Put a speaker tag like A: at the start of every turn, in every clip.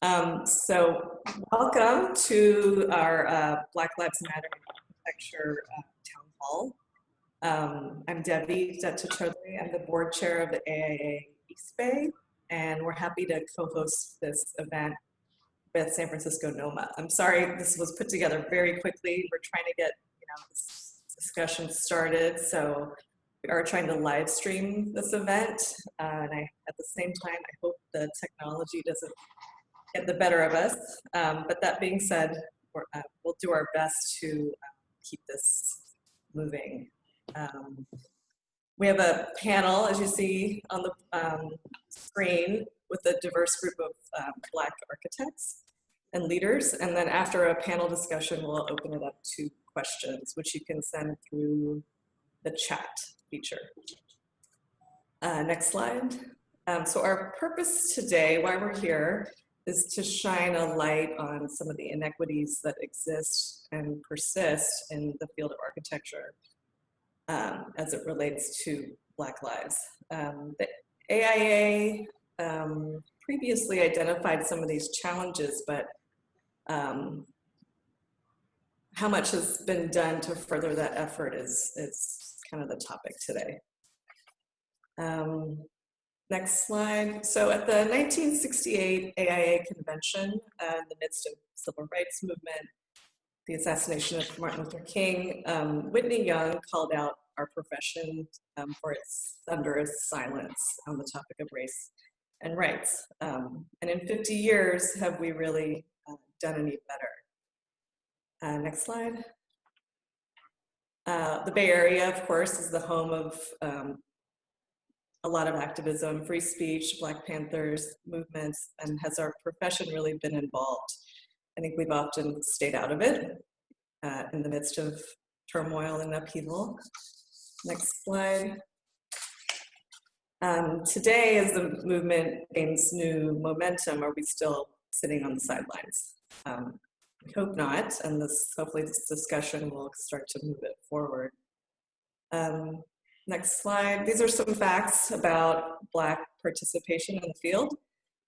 A: So welcome to our Black Lives Matter Architecture Town Hall. I'm Debbie Dutta-Chodley. I'm the board chair of the AIA East Bay, and we're happy to co-host this event with San Francisco NOMA. I'm sorry this was put together very quickly. We're trying to get this discussion started, so we are trying to live stream this event, and at the same time, I hope the technology doesn't get the better of us. But that being said, we'll do our best to keep this moving. We have a panel, as you see on the screen, with a diverse group of Black architects and leaders. And then after a panel discussion, we'll open it up to questions, which you can send through the chat feature. Next slide. So our purpose today, why we're here, is to shine a light on some of the inequities that exist and persist in the field of architecture as it relates to Black lives. The AIA previously identified some of these challenges, but how much has been done to further that effort is kind of the topic today. Next slide. So at the 1968 AIA convention, in the midst of civil rights movement, the assassination of Martin Luther King, Whitney Young called out our profession for its thunderous silence on the topic of race and rights. And in 50 years, have we really done any better? Next slide. The Bay Area, of course, is the home of a lot of activism, free speech, Black Panthers movements, and has our profession really been involved? I think we've often stayed out of it in the midst of turmoil and upheaval. Next slide. Today, as the movement gains new momentum, are we still sitting on the sidelines? We hope not, and hopefully this discussion will start to move it forward. Next slide. These are some facts about Black participation in the field.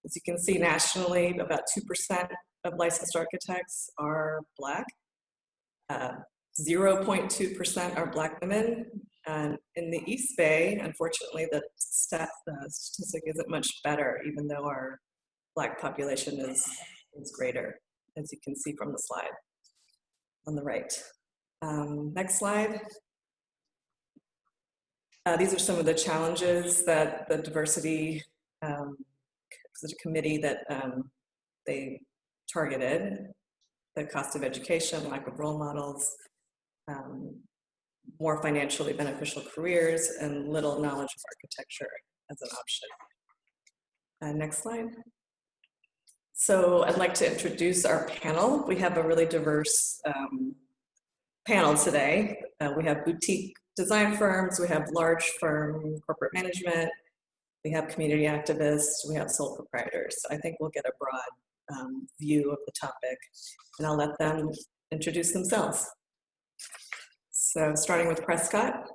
A: As you can see, nationally, about 2% of licensed architects are Black. 0.2% are Black women. And in the East Bay, unfortunately, the statistic isn't much better, even though our Black population is greater, as you can see from the slide on the right. Next slide. These are some of the challenges that the diversity committee that they targeted: the cost of education, lack of role models, more financially beneficial careers, and little knowledge of architecture as an option. Next slide. So I'd like to introduce our panel. We have a really diverse panel today. We have boutique design firms, we have large firm corporate management, we have community activists, we have sole proprietors. I think we'll get a broad view of the topic, and I'll let them introduce themselves. So starting with Prescott.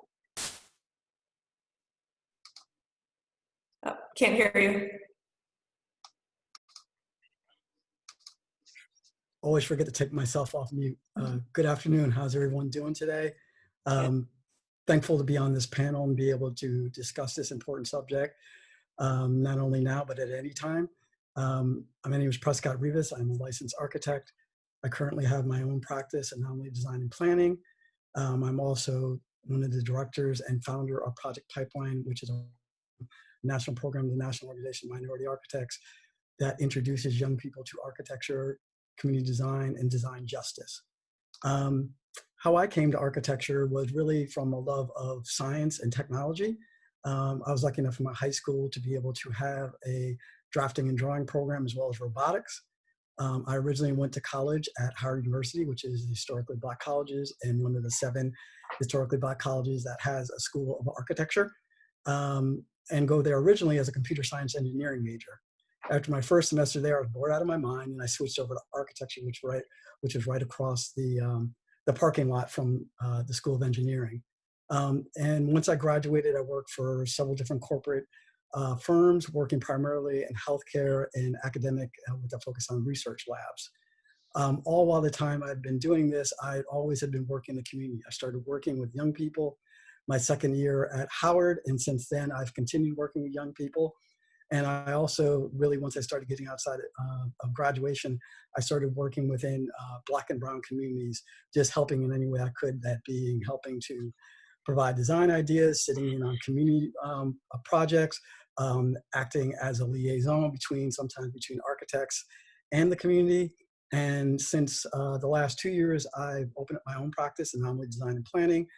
A: Oh, can't hear you.
B: Always forget to take myself off mute. Good afternoon. How's everyone doing today? Thankful to be on this panel and be able to discuss this important subject, not only now, but at any time. My name is Prescott Reavis. I'm a licensed architect. I currently have my own practice in Anomili Design and Planning. I'm also one of the directors and founder of Project Pipeline, which is a national program of the National Organization of Minority Architects that introduces young people to architecture, community design, and design justice. How I came to architecture was really from a love of science and technology. I was lucky enough in my high school to be able to have a drafting and drawing program as well as robotics. I originally went to college at Howard University, which is historically Black colleges and one of the 7 historically Black colleges that has a school of architecture, and go there originally as a computer science engineering major. After my first semester there, I was bored out of my mind, and I switched over to architecture, which was right across the parking lot from the School of Engineering. And once I graduated, I worked for several different corporate firms working primarily in healthcare and academic with a focus on research labs. All while the time I'd been doing this, I always had been working in the community. I started working with young people my second year at Howard, and since then I've continued working with young people. And I also really, once I started getting outside of graduation, I started working within Black and Brown communities, just helping in any way I could, that being helping to provide design ideas, sitting in on community projects, acting as a liaison sometimes between architects and the community. And since the last 2 years, I've opened up my own practice in Anomili Design and Planning,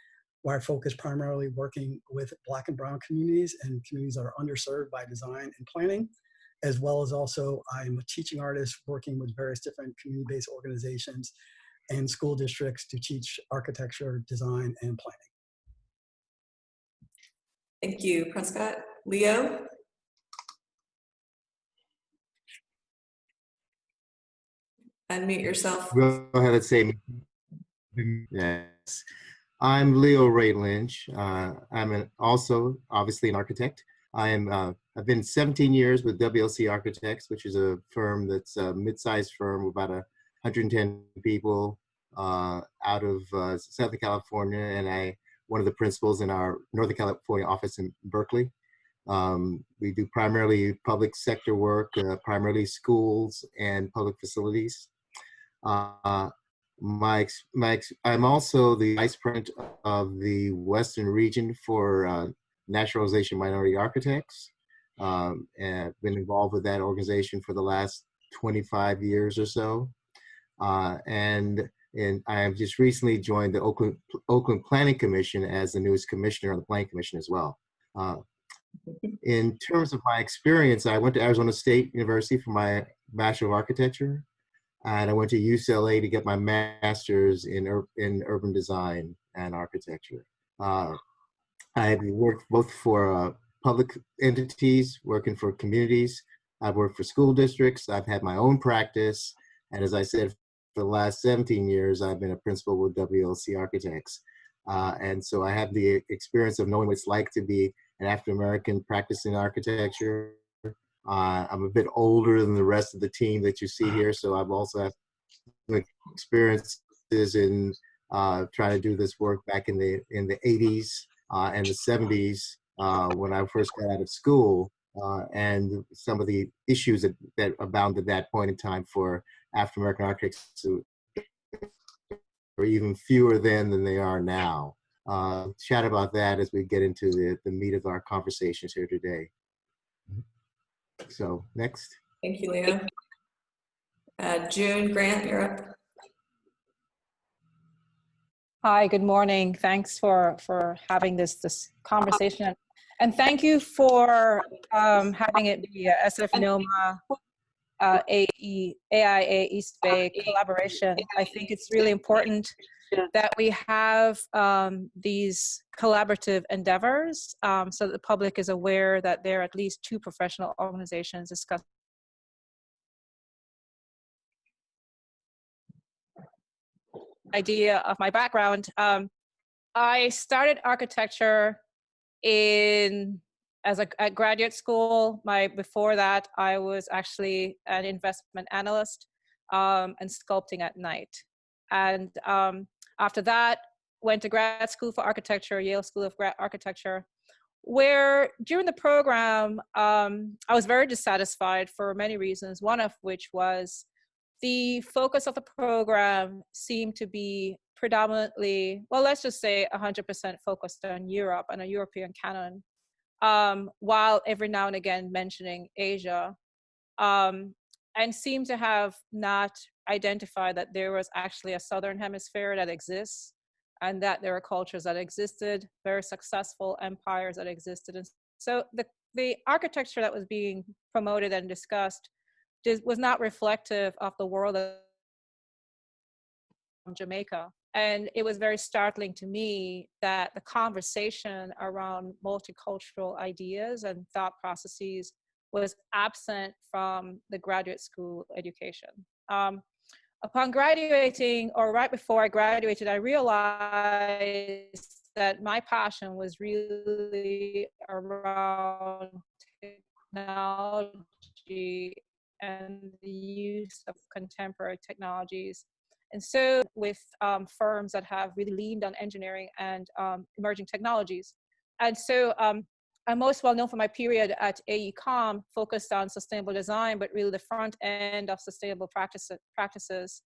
B: where I focus primarily working with Black and Brown communities and communities that are underserved by design and planning, as well as also I'm a teaching artist working with various different community-based organizations and school districts to teach architecture, design, and planning.
A: Thank you, Prescott. Leo? Unmute yourself.
C: Go ahead and say, yes. I'm Leo Ray-Lynch. I'm also obviously an architect. I've been 17 years with WLC Architects, which is a firm that's a mid-sized firm with about 110 people out of Southern California, and I'm one of the principals in our Northern California office in Berkeley. We do primarily public sector work, primarily schools and public facilities. I'm also the vice president of the Western region for Naturalization Minority Architects, and I've been involved with that organization for the last 25 years or so. And I have just recently joined the Oakland Planning Commission as the newest commissioner on the Planning Commission as well. In terms of my experience, I went to Arizona State University for my Bachelor of Architecture, and I went to UCLA to get my master's in urban design and architecture. I've worked both for public entities, working for communities. I've worked for school districts. I've had my own practice. And as I said, for the last 17 years, I've been a principal with WLC Architects. And so I have the experience of knowing what it's like to be an African-American practicing architecture. I'm a bit older than the rest of the team that you see here, so I've also had experiences in trying to do this work back in the 80s and the 70s when I first got out of school, and some of the issues that abounded at that point in time for African-American architects were even fewer then than they are now. Chat about that as we get into the meat of our conversations here today. So next.
A: Thank you, Leo. June, Grant, you're up.
D: Hi, good morning. Thanks for having this conversation. And thank you for having it be a SFNOMA AIA East Bay collaboration. I think it's really important that we have these collaborative endeavors so that the public is aware that there are at least two professional organizations discussing idea of my background. I started architecture at graduate school. Before that, I was actually an investment analyst and sculpting at night. And after that, went to grad school for architecture, Yale School of Architecture, where during the program, I was very dissatisfied for many reasons, one of which was the focus of the program seemed to be predominantly, well, let's just say 100% focused on Europe and a European canon, while every now and again mentioning Asia, and seemed to have not identified that there was actually a Southern Hemisphere that exists, and that there are cultures that existed, very successful empires that existed. And so the architecture that was being promoted and discussed was not reflective of the world of Jamaica. And it was very startling to me that the conversation around multicultural ideas and thought processes was absent from the graduate school education. Upon graduating, or right before I graduated, I realized that my passion was really around technology and the use of contemporary technologies. And so with firms that have really leaned on engineering and emerging technologies. And so I'm most well known for my period at AECOM, focused on sustainable design, but really the front end of sustainable practices.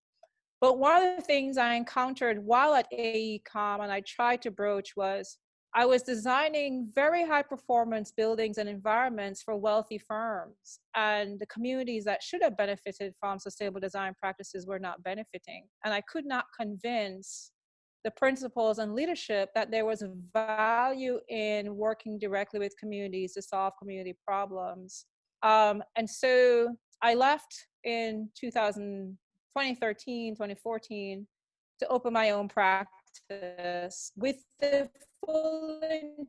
D: But one of the things I encountered while at AECOM and I tried to broach was I was designing very high performance buildings and environments for wealthy firms, and the communities that should have benefited from sustainable design practices were not benefiting. And I could not convince the principals and leadership that there was a value in working directly with communities to solve community problems. And so I left in 2013, 2014 to open my own practice with the full intent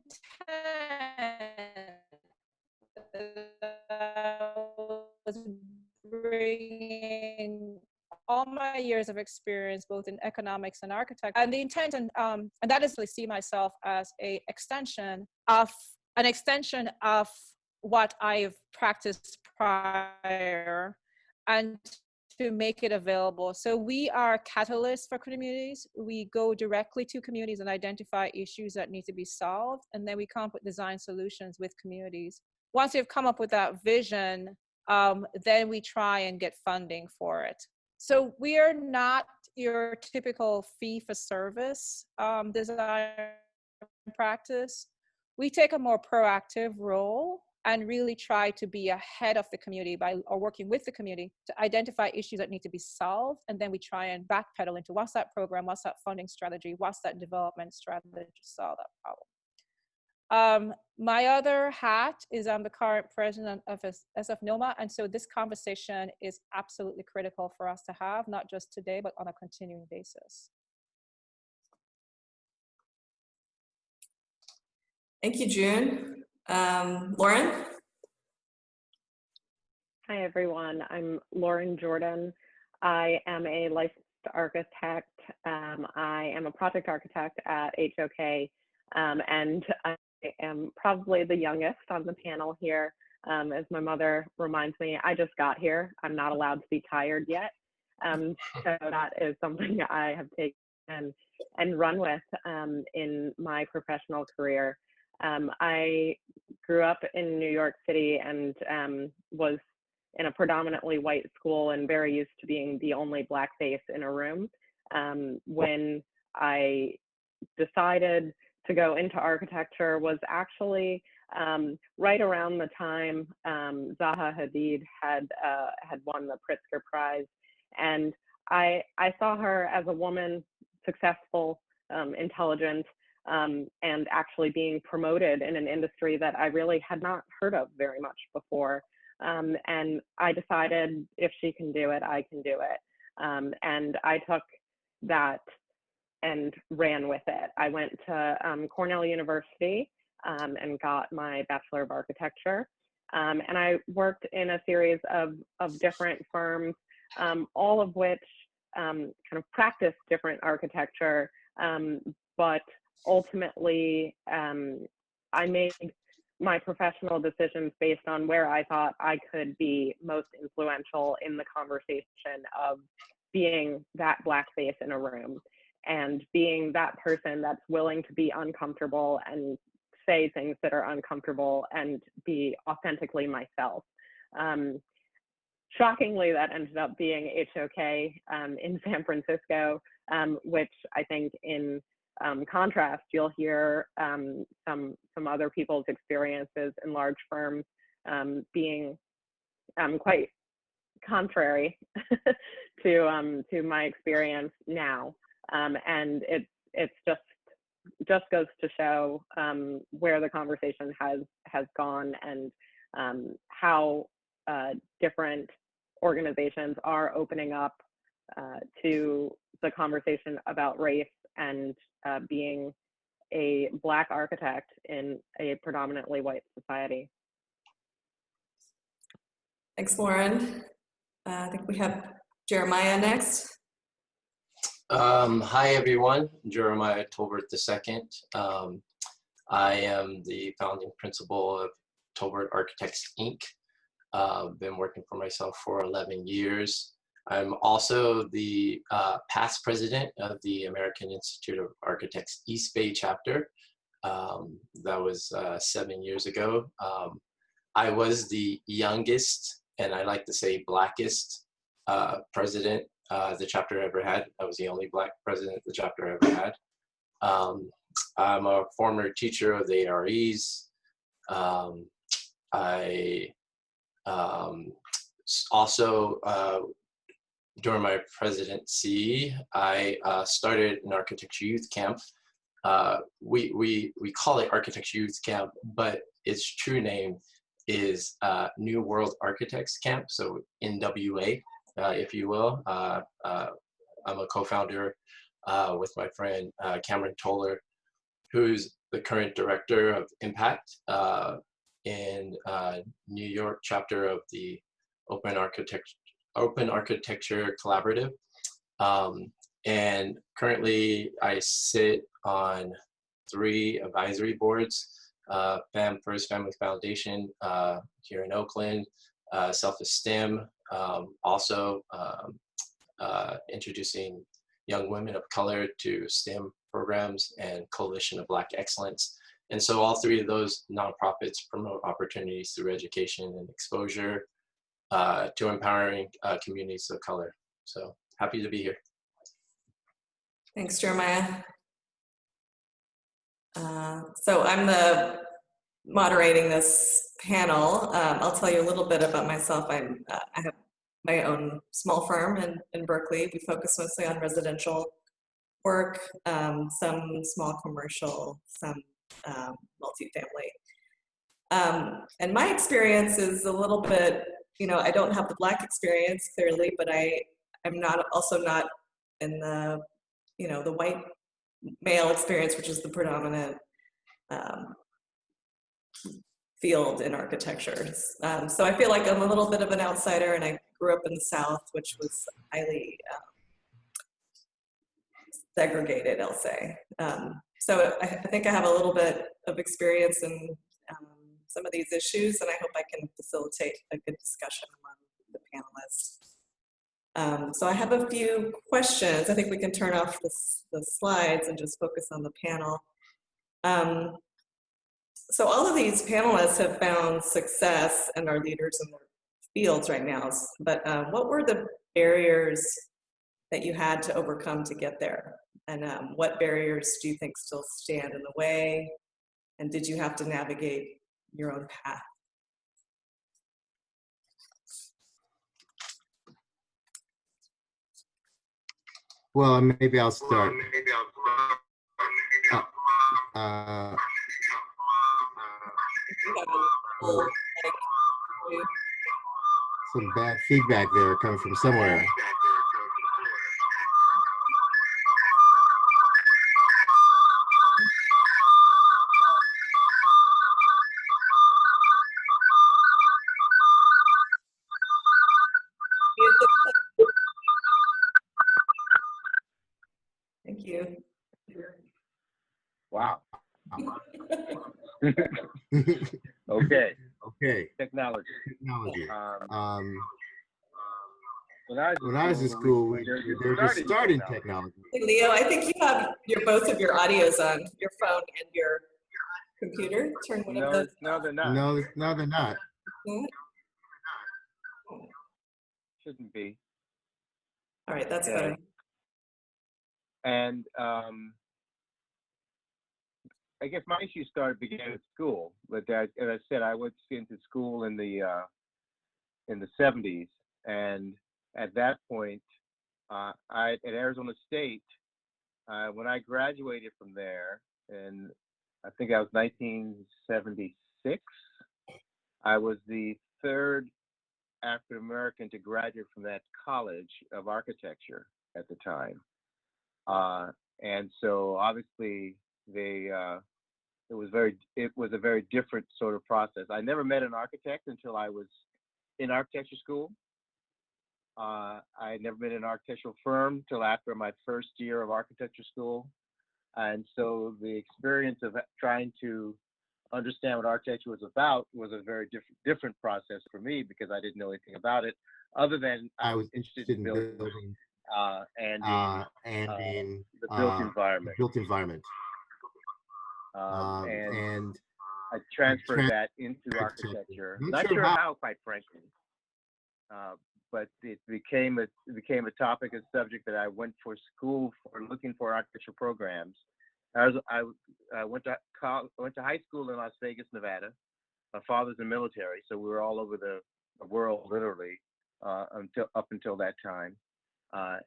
D: that I was bringing all my years of experience, both in economics and architecture, and the intent, and that is to see myself as an extension of what I've practiced prior, and to make it available. So we are catalysts for communities. We go directly to communities and identify issues that need to be solved, and then we come up with design solutions with communities. Once you've come up with that vision, then we try and get funding for it. So we are not your typical fee-for-service design practice. We take a more proactive role and really try to be ahead of the community or working with the community to identify issues that need to be solved. And then we try and backpedal into what's that program, what's that funding strategy, what's that development strategy to solve that problem. My other hat is I'm the current president of SFNOMA. And so this conversation is absolutely critical for us to have, not just today, but on a continuing basis.
A: Thank you, June. Lauren?
E: Hi, everyone. I'm Lauren Jordan. I am a licensed architect. I am a project architect at HOK, and I am probably the youngest on the panel here. As my mother reminds me, I just got here. I'm not allowed to be tired yet. So that is something I have taken and run with in my professional career. I grew up in New York City and was in a predominantly white school and very used to being the only Black face in a room. When I decided to go into architecture was actually right around the time Zaha Hadid had won the Pritzker Prize. And I saw her as a woman, successful, intelligent, and actually being promoted in an industry that I really had not heard of very much before. And I decided if she can do it, I can do it. And I took that and ran with it. I went to Cornell University and got my Bachelor of Architecture. And I worked in a series of different firms, all of which kind of practiced different architecture, but ultimately I made my professional decisions based on where I thought I could be most influential in the conversation of being that Black face in a room and being that person that's willing to be uncomfortable and say things that are uncomfortable and be authentically myself. Shockingly, that ended up being HOK in San Francisco, which I think in contrast, you'll hear some other people's experiences in large firms being quite contrary to my experience now, and it's just goes to show where the conversation has gone and how different organizations are opening up to the conversation about race and being a Black architect in a predominantly white society.
A: Thanks, Lauren. I think we have Jeremiah next.
F: Hi everyone, Jeremiah Tolbert II. I am the founding principal of Tolbert Architects, Inc. Been working for myself for 11 years. I'm also the past president of the American Institute of Architects East Bay chapter. That was 7 years ago. I was the youngest, and I like to say blackest, president the chapter ever had. I was the only Black president the chapter ever had. I'm a former teacher of the AREs. I also, during my presidency, I started an architecture youth camp. We call it Architecture Youth Camp, but its true name is New World Architects Camp, so NWA, if you will. I'm a co-founder with my friend Cameron Toller, who's the current director of Impact in New York chapter of the Open Architecture Collaborative. And currently I sit on 3 advisory boards, First Family Foundation here in Oakland, Self-Esteem, also introducing young women of color to STEM programs, and Coalition of Black Excellence. And so all 3 of those nonprofits promote opportunities through education and exposure to empowering communities of color. So happy to be here.
A: Thanks, Jeremiah. So I'm the moderating this panel. I'll tell you a little bit about myself. I have my own small firm in Berkeley. We focus mostly on residential work, some small commercial, some multifamily. And my experience is a little bit, I don't have the Black experience clearly, but I'm also not in the, the white male experience, which is the predominant field in architecture. So I feel like I'm a little bit of an outsider, and I grew up in the South, which was highly segregated, I'll say. So I think I have a little bit of experience in some of these issues, and I hope I can facilitate a good discussion among the panelists. So I have a few questions. I think we can turn off the slides and just focus on the panel. So all of these panelists have found success and are leaders in their fields right now, but what were the barriers that you had to overcome to get there? And what barriers do you think still stand in the way? And did you have to navigate your own path?
C: Well, maybe I'll start. Some bad feedback there coming from somewhere.
A: Thank you.
G: Wow. Okay.
C: Okay.
G: Technology. When
C: I was in school, they're just starting technology.
A: Hey, Leo, I think you have both of your audios on, your phone and your computer. Turn one of those.
G: No, they're not.
C: No, they're not.
G: Shouldn't be.
A: All right, that's
G: Okay.
A: better.
G: And I guess my issue began at school. But as I said, I went into school in the 70s, and at that point, at Arizona State, when I graduated from there, and I think I was 1976, I was the 3rd African American to graduate from that college of architecture at the time. And so obviously it was a very different sort of process. I never met an architect until I was in architecture school. I had never been in an architectural firm till after my first year of architecture school. And so the experience of trying to understand what architecture was about was a very different process for me because I didn't know anything about it, other than I was interested in building and in the built environment. And I transferred that into architecture. Not sure how, quite frankly, but it became a topic, a subject that I went for school for, looking for architecture programs. I went to high school in Las Vegas, Nevada. My father's in the military, so we were all over the world, literally, up until that time.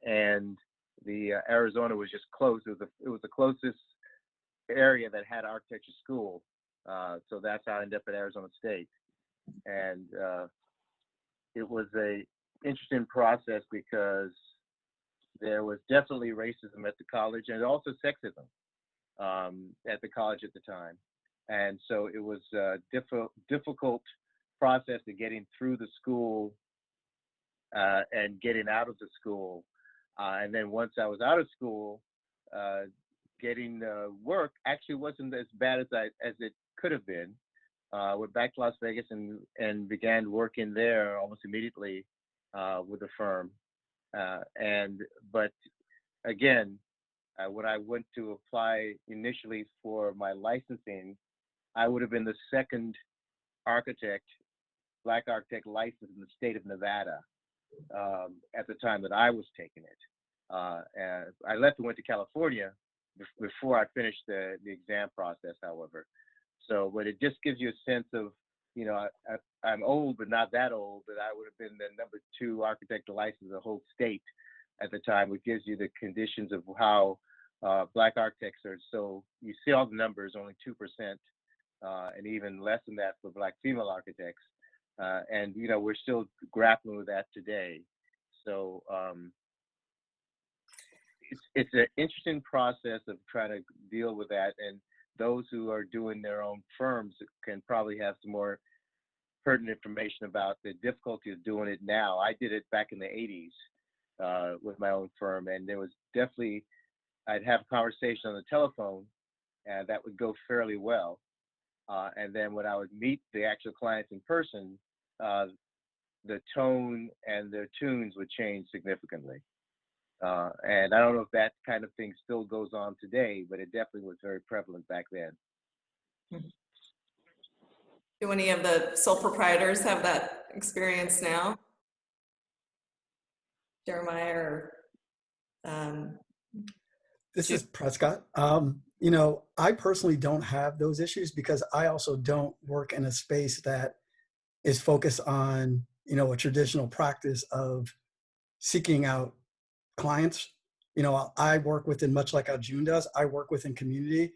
G: And the Arizona was just close. It was the closest area that had architecture school. So that's how I ended up at Arizona State. And it was a interesting process because there was definitely racism at the college and also sexism at the college at the time. And so it was a difficult process of getting through the school and getting out of the school. And then once I was out of school, getting work actually wasn't as bad as it could have been. Went back to Las Vegas and began working there almost immediately with a firm. But again, when I went to apply initially for my licensing, I would have been the second Black architect licensed in the state of Nevada at the time that I was taking it. And I left and went to California before I finished the exam process, however. So, but it just gives you a sense of, you know, I'm old, but not that old, that I would have been the number 2 architect licensed in the whole state at the time, which gives you the conditions of how Black architects are. So you see all the numbers, only 2%, and even less than that for Black female architects. And, you know, we're still grappling with that today. So it's an interesting process of trying to deal with that. And those who are doing their own firms can probably have some more pertinent information about the difficulty of doing it now. I did it back in the 80s with my own firm, and there was definitely, I'd have a conversation on the telephone, and that would go fairly well. And then when I would meet the actual clients in person, the tone and their tunes would change significantly. And I don't know if that kind of thing still goes on today, but it definitely was very prevalent back then.
A: Do any of the sole proprietors have that experience now? Jeremiah or
B: This is Prescott. You know, I personally don't have those issues because I also don't work in a space that is focused on, you know, a traditional practice of seeking out clients. You know, I work within, much like how June does, I work within community.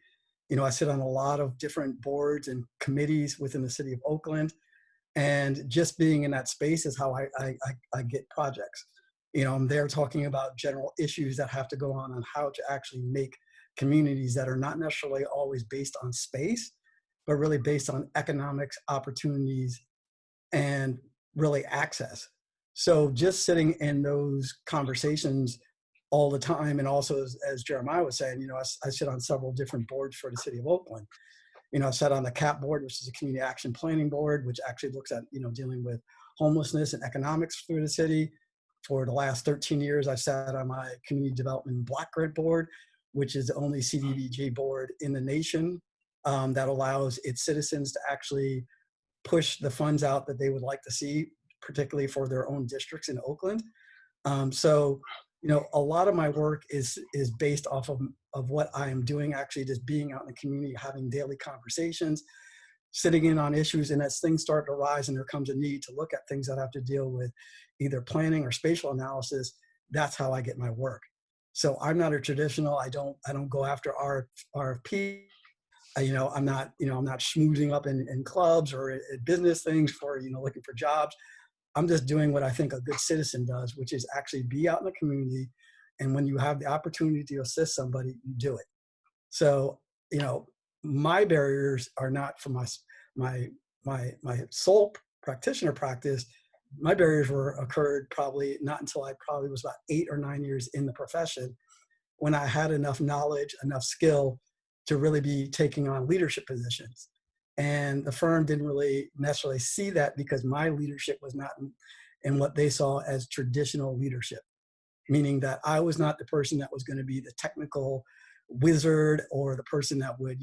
B: You know, I sit on a lot of different boards and committees within the city of Oakland, and just being in that space is how I get projects. You know, I'm there talking about general issues that have to go on how to actually make communities that are not necessarily always based on space, but really based on economics, opportunities, and really access. So just sitting in those conversations all the time, and also as Jeremiah was saying, you know, I sit on several different boards for the city of Oakland. You know, I sat on the CAP board, which is a community action planning board, which actually looks at, you know, dealing with homelessness and economics through the city. For the last 13 years, I've sat on my community development block grant board, which is the only CDBG board in the nation that allows its citizens to actually push the funds out that they would like to see, particularly for their own districts in Oakland. So, you know, a lot of my work is based off of what I am doing, actually just being out in the community, having daily conversations, sitting in on issues. And as things start to rise and there comes a need to look at things that have to deal with either planning or spatial analysis, that's how I get my work. So I'm not a traditional, I don't go after RFP. You know, I'm not schmoozing up in clubs or at business things for, you know, looking for jobs. I'm just doing what I think a good citizen does, which is actually be out in the community. And when you have the opportunity to assist somebody, you do it. So, you know, my barriers are not for my sole practitioner practice. my barriers occurred probably not until I probably was about 8 or 9 years in the profession, when I had enough knowledge, enough skill to really be taking on leadership positions. And the firm didn't really necessarily see that because my leadership was not in what they saw as traditional leadership, meaning that I was not the person that was going to be the technical wizard or the person that would,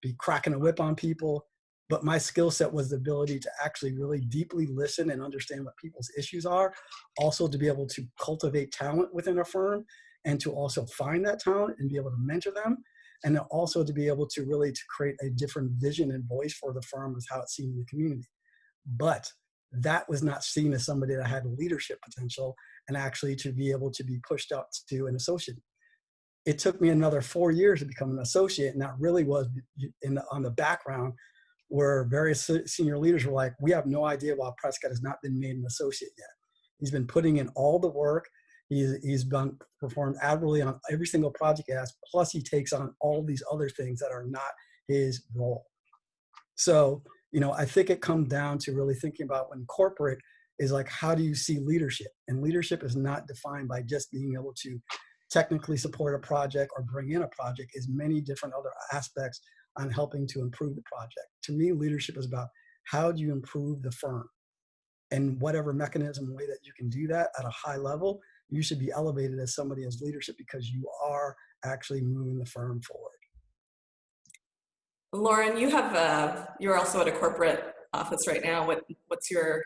B: be cracking a whip on people. But my skill set was the ability to actually really deeply listen and understand what people's issues are, also to be able to cultivate talent within a firm and to also find that talent and be able to mentor them. And then also to be able to really to create a different vision and voice for the firm as how it's seen in the community. But that was not seen as somebody that had leadership potential and actually to be able to be pushed up to an associate. It took me another 4 years to become an associate, and that really was on the background where various senior leaders were like, we have no idea why Prescott has not been made an associate yet. He's been putting in all the work. He's performed admirably on every single project he has, plus he takes on all these other things that are not his role. So, I think it comes down to really thinking about when corporate is like, how do you see leadership? And leadership is not defined by just being able to technically support a project or bring in a project. Is many different other aspects on helping to improve the project. To me, leadership is about how do you improve the firm? And whatever mechanism, way that you can do that at a high level, you should be elevated as somebody as leadership because you are actually moving the firm forward.
A: Lauren, you're also at a corporate office right now. What's your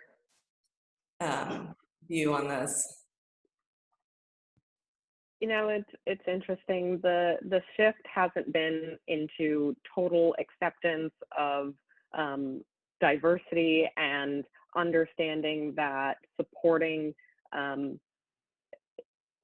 A: view on this?
E: It's interesting. The shift hasn't been into total acceptance of diversity and understanding that supporting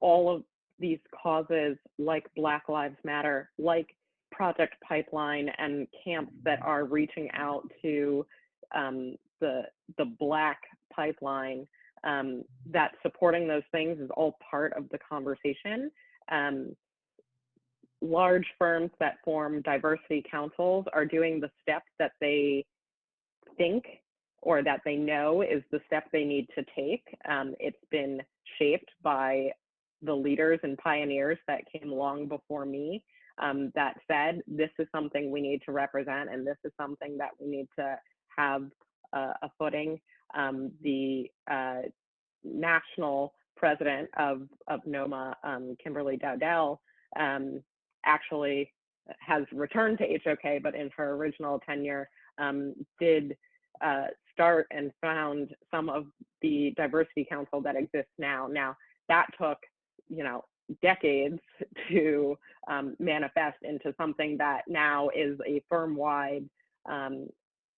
E: all of these causes like Black Lives Matter, like Project Pipeline and camps that are reaching out to the Black pipeline, that supporting those things is all part of the conversation. Large firms that form diversity councils are doing the steps that they think or that they know is the step they need to take. It's been shaped by the leaders and pioneers that came long before me that said, this is something we need to represent and this is something that we need to have a footing. The national president of NOMA, Kimberly Dowdell, actually has returned to HOK, but in her original tenure did start and found some of the diversity council that exists now. Now that took, decades to manifest into something that now is a firm-wide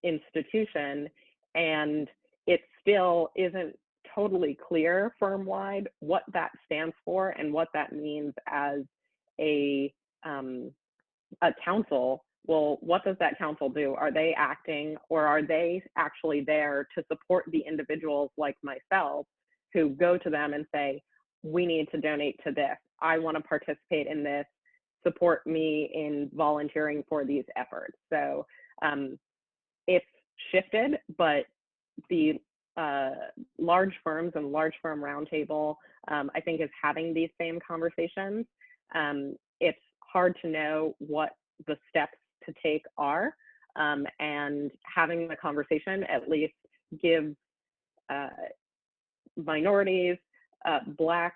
E: institution, and it still isn't totally clear firm-wide what that stands for and what that means as a council. Well, what does that council do? Are they acting, or are they actually there to support the individuals like myself who go to them and say, we need to donate to this. I want to participate in this. Support me in volunteering for these efforts. So it's shifted, but the large firms and large firm roundtable, I think, is having these same conversations. It's hard to know what the steps to take are, and having the conversation at least gives minorities, Black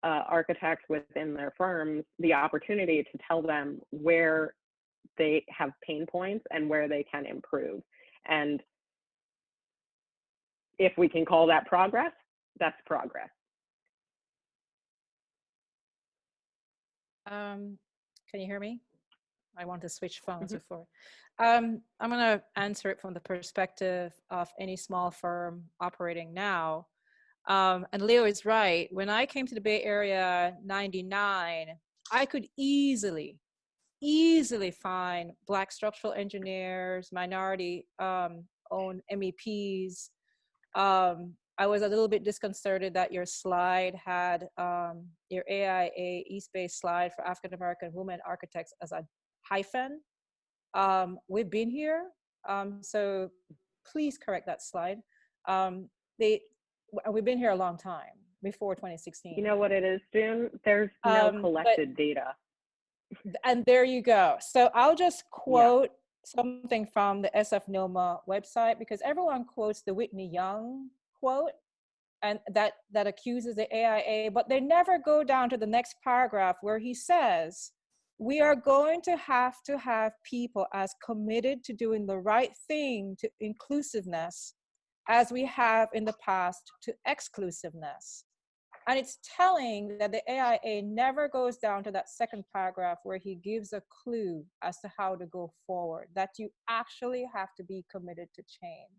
E: architects within their firms the opportunity to tell them where they have pain points and where they can improve. And if we can call that progress, that's progress.
D: Can you hear me? I want to switch phones before. I'm going to answer it from the perspective of any small firm operating now. And Leo is right. When I came to the Bay Area '99, I could easily find Black structural engineers, minority-owned MEPs. I was a little bit disconcerted that your slide had your AIA East Bay slide for African American women architects as a hyphen. We've been here, so please correct that slide. we've been here a long time, before 2016.
E: You know what it is, June? There's no
D: But
E: collected data.
D: and there you go. So I'll just quote something from the SFNOMA website, because everyone quotes the Whitney Young quote, and that accuses the AIA, but they never go down to the next paragraph where he says, we are going to have people as committed to doing the right thing to inclusiveness as we have in the past to exclusiveness. And it's telling that the AIA never goes down to that second paragraph where he gives a clue as to how to go forward, that you actually have to be committed to change.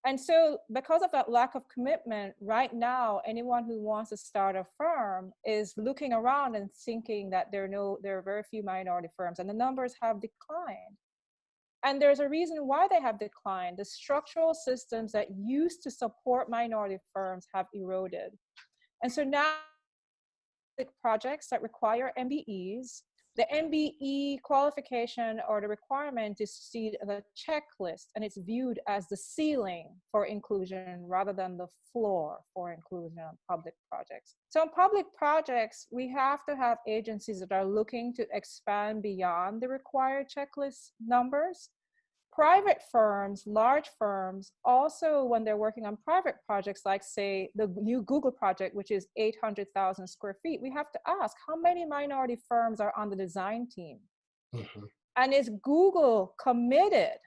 D: And so because of that lack of commitment, right now, anyone who wants to start a firm is looking around and thinking that there are very few minority firms, and the numbers have declined. And there's a reason why they have declined. The structural systems that used to support minority firms have eroded. And so now projects that require MBEs, the MBE qualification or the requirement is seen as a checklist, and it's viewed as the ceiling for inclusion rather than the floor for inclusion on public projects. So on public projects, we have to have agencies that are looking to expand beyond the required checklist numbers. Private firms, large firms, also when they're working on private projects, like say the new Google project, which is 800,000 square feet, we have to ask how many minority firms are on the design team? Mm-hmm. And is Google committed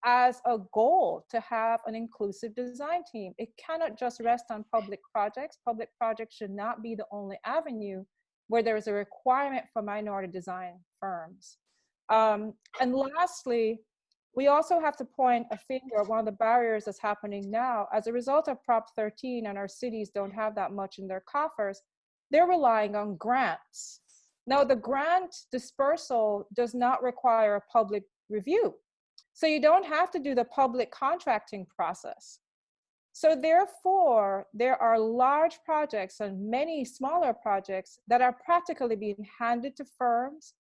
D: as a goal to have an inclusive design team? It cannot just rest on public projects. Public projects should not be the only avenue where there is a requirement for minority design firms. And lastly, we also have to point a finger at one of the barriers that's happening now. As a result of Prop 13, and our cities don't have that much in their coffers, they're relying on grants. Now, the grant dispersal does not require a public review. So you don't have to do the public contracting process. So therefore, there are large projects and many smaller projects that are practically being handed to firms.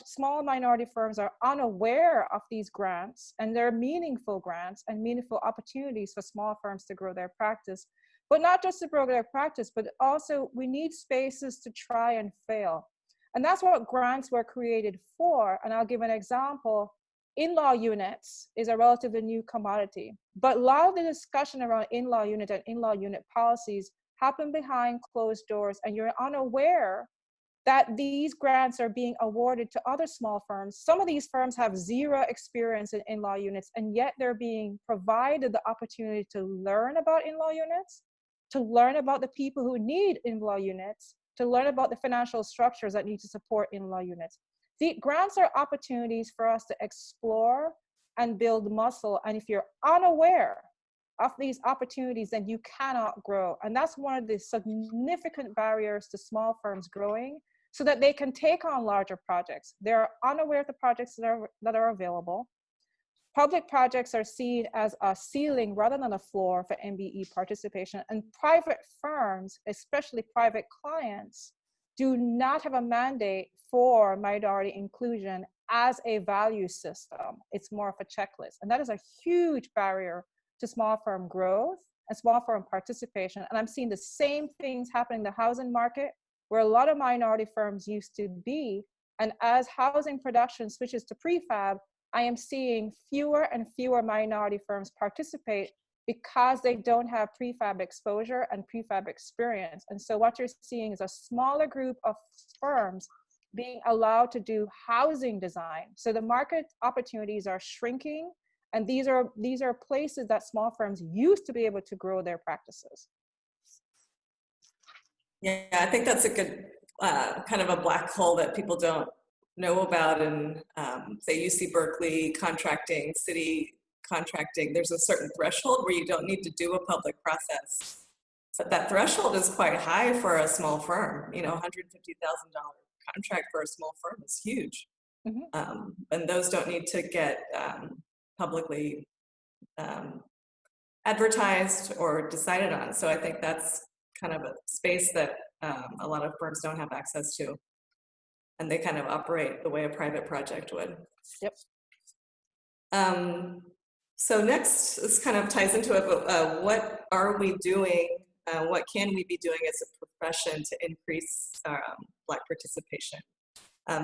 D: Small minority firms are unaware of these grants, and they're meaningful grants and meaningful opportunities for small firms to grow their practice. But not just to grow their practice, but also we need spaces to try and fail. And that's what grants were created for. And I'll give an example. In-law units is a relatively new commodity, but a lot of the discussion around in-law unit and in-law unit policies happen behind closed doors, and you're unaware that these grants are being awarded to other small firms. Some of these firms have zero experience in in-law units, and yet they're being provided the opportunity to learn about in-law units, to learn about the people who need in-law units, to learn about the financial structures that need to support in-law units. The grants are opportunities for us to explore and build muscle. And if you're unaware of these opportunities, then you cannot grow. And that's one of the significant barriers to small firms growing, so that they can take on larger projects. They're unaware of the projects that are available. Public projects are seen as a ceiling rather than a floor for MBE participation. And private firms, especially private clients, do not have a mandate for minority inclusion as a value system. It's more of a checklist. And that is a huge barrier to small firm growth and small firm participation. And I'm seeing the same things happening in the housing market, where a lot of minority firms used to be. And as housing production switches to prefab, I am seeing fewer and fewer minority firms participate because they don't have prefab exposure and prefab experience. And so what you're seeing is a smaller group of firms being allowed to do housing design. So the market opportunities are shrinking, and these are places that small firms used to be able to grow their practices.
A: Yeah, I think that's a good kind of a black hole that people don't know about. And say UC Berkeley contracting, city contracting, there's a certain threshold where you don't need to do a public process. But that threshold is quite high for a small firm. You know, $150,000 contract for a small firm is huge. Mm-hmm. And those don't need to get publicly advertised or decided on. So I think that's kind of a space that a lot of firms don't have access to, and they kind of operate the way a private project would.
D: Yep.
A: So next, this kind of ties into it, but what are we doing? What can we be doing as a profession to increase Black participation?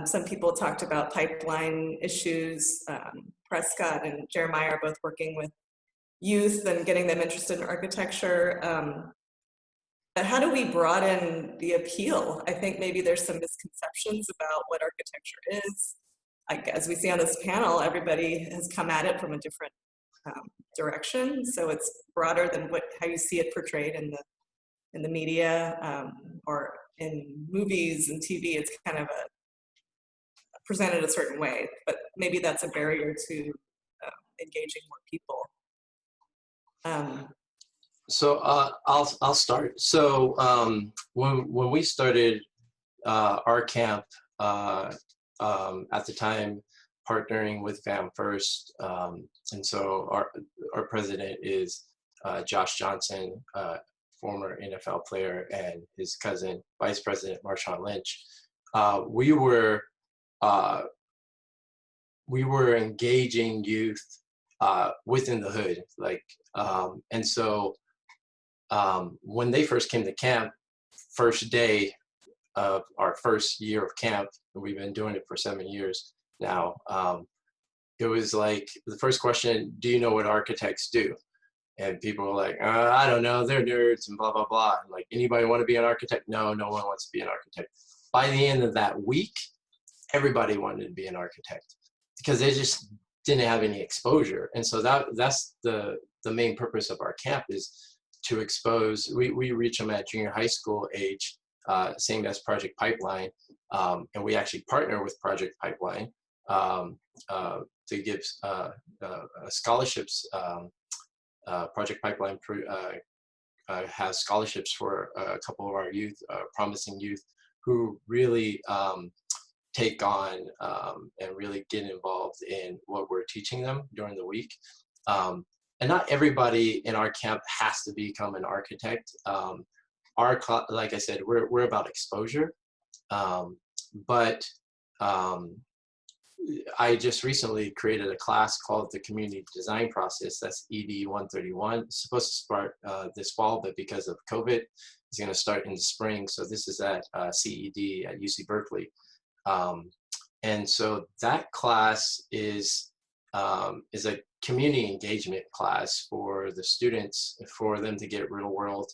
A: Some people talked about pipeline issues. Prescott and Jeremiah are both working with youth and getting them interested in architecture. But how do we broaden the appeal? I think maybe there's some misconceptions about what architecture is. As we see on this panel, everybody has come at it from a different direction. So it's broader than how you see it portrayed in the media or in movies and TV. It's kind of presented a certain way, but maybe that's a barrier to engaging more people.
F: So I'll start. So when we started our camp at the time, partnering with Fam First, and so our president is Josh Johnson, former NFL player, and his cousin, Vice President Marshawn Lynch. We were engaging youth within the hood, and so when they first came to camp, first day of our first year of camp, and we've been doing it for 7 years now, it was like the first question, do you know what architects do? And people were like, I don't know, they're nerds and blah, blah, blah. And like, anybody want to be an architect? No, no one wants to be an architect. By the end of that week, everybody wanted to be an architect because they just didn't have any exposure. And so that's the main purpose of our camp, is to expose, we reach them at junior high school age, same as Project Pipeline. And we actually partner with Project Pipeline to give scholarships. Project Pipeline has scholarships for a couple of our youth, promising youth, who really take on and really get involved in what we're teaching them during the week. And not everybody in our camp has to become an architect. Like I said, we're about exposure. But I just recently created a class called the Community Design Process. That's ED 131. It's supposed to start this fall, but because of COVID, it's going to start in the spring. So this is at CED at UC Berkeley. And so that class is a community engagement class for the students, for them to get real world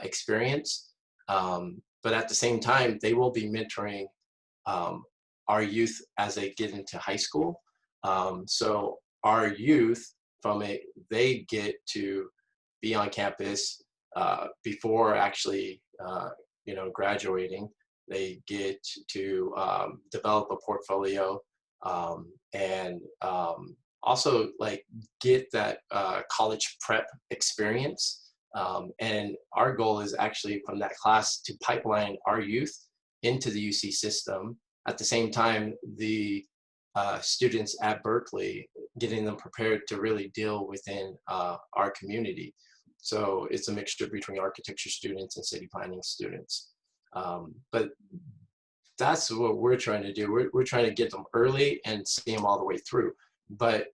F: experience. But at the same time, they will be mentoring our youth as they get into high school. So our youth, they get to be on campus before actually, graduating. They get to develop a portfolio and also get that college prep experience. And our goal is actually from that class to pipeline our youth into the UC system. At the same time, the students at Berkeley, getting them prepared to really deal within our community. So it's a mixture between architecture students and city planning students. But that's what we're trying to do. We're trying to get them early and see them all the way through. But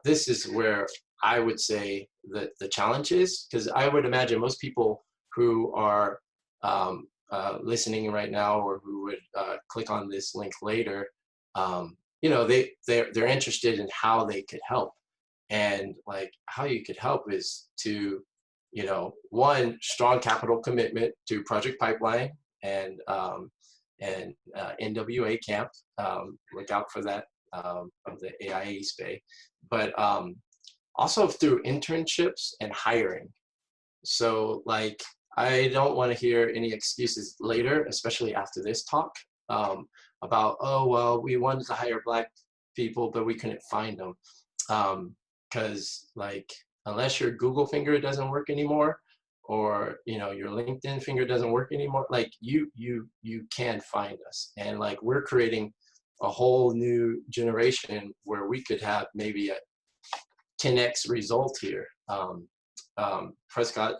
F: this is where I would say that the challenge is, because I would imagine most people who are listening right now, or who would click on this link later, they're interested in how they could help. And how you could help is to, one, strong capital commitment to Project Pipeline and NWA camp. Look out for that of the AIA SPAY. But also through internships and hiring. So I don't want to hear any excuses later, especially after this talk, about, oh, well, we wanted to hire Black people, but we couldn't find them. Because unless your Google finger doesn't work anymore, or your LinkedIn finger doesn't work anymore, you can find us. And we're creating a whole new generation where we could have maybe a 10x result here. Prescott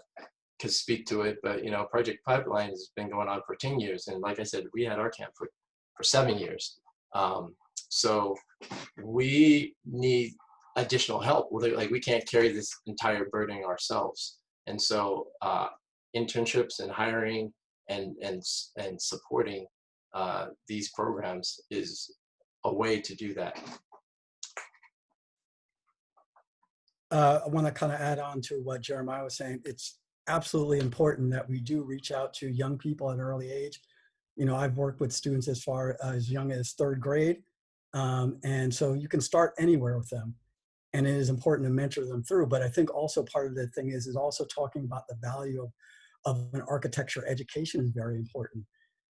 F: could speak to it, but Project Pipeline has been going on for 10 years, and like I said, we had our camp for 7 years. So we need additional help. Like, we can't carry this entire burden ourselves. And so internships and hiring and supporting these programs is a way to do that.
B: I want to kind of add on to what Jeremiah was saying. It's absolutely important that we do reach out to young people at an early age. You know, I've worked with students as far as young as 3rd grade. And so you can start anywhere with them. And it is important to mentor them through. But I think also part of the thing is also talking about the value of an architecture education is very important.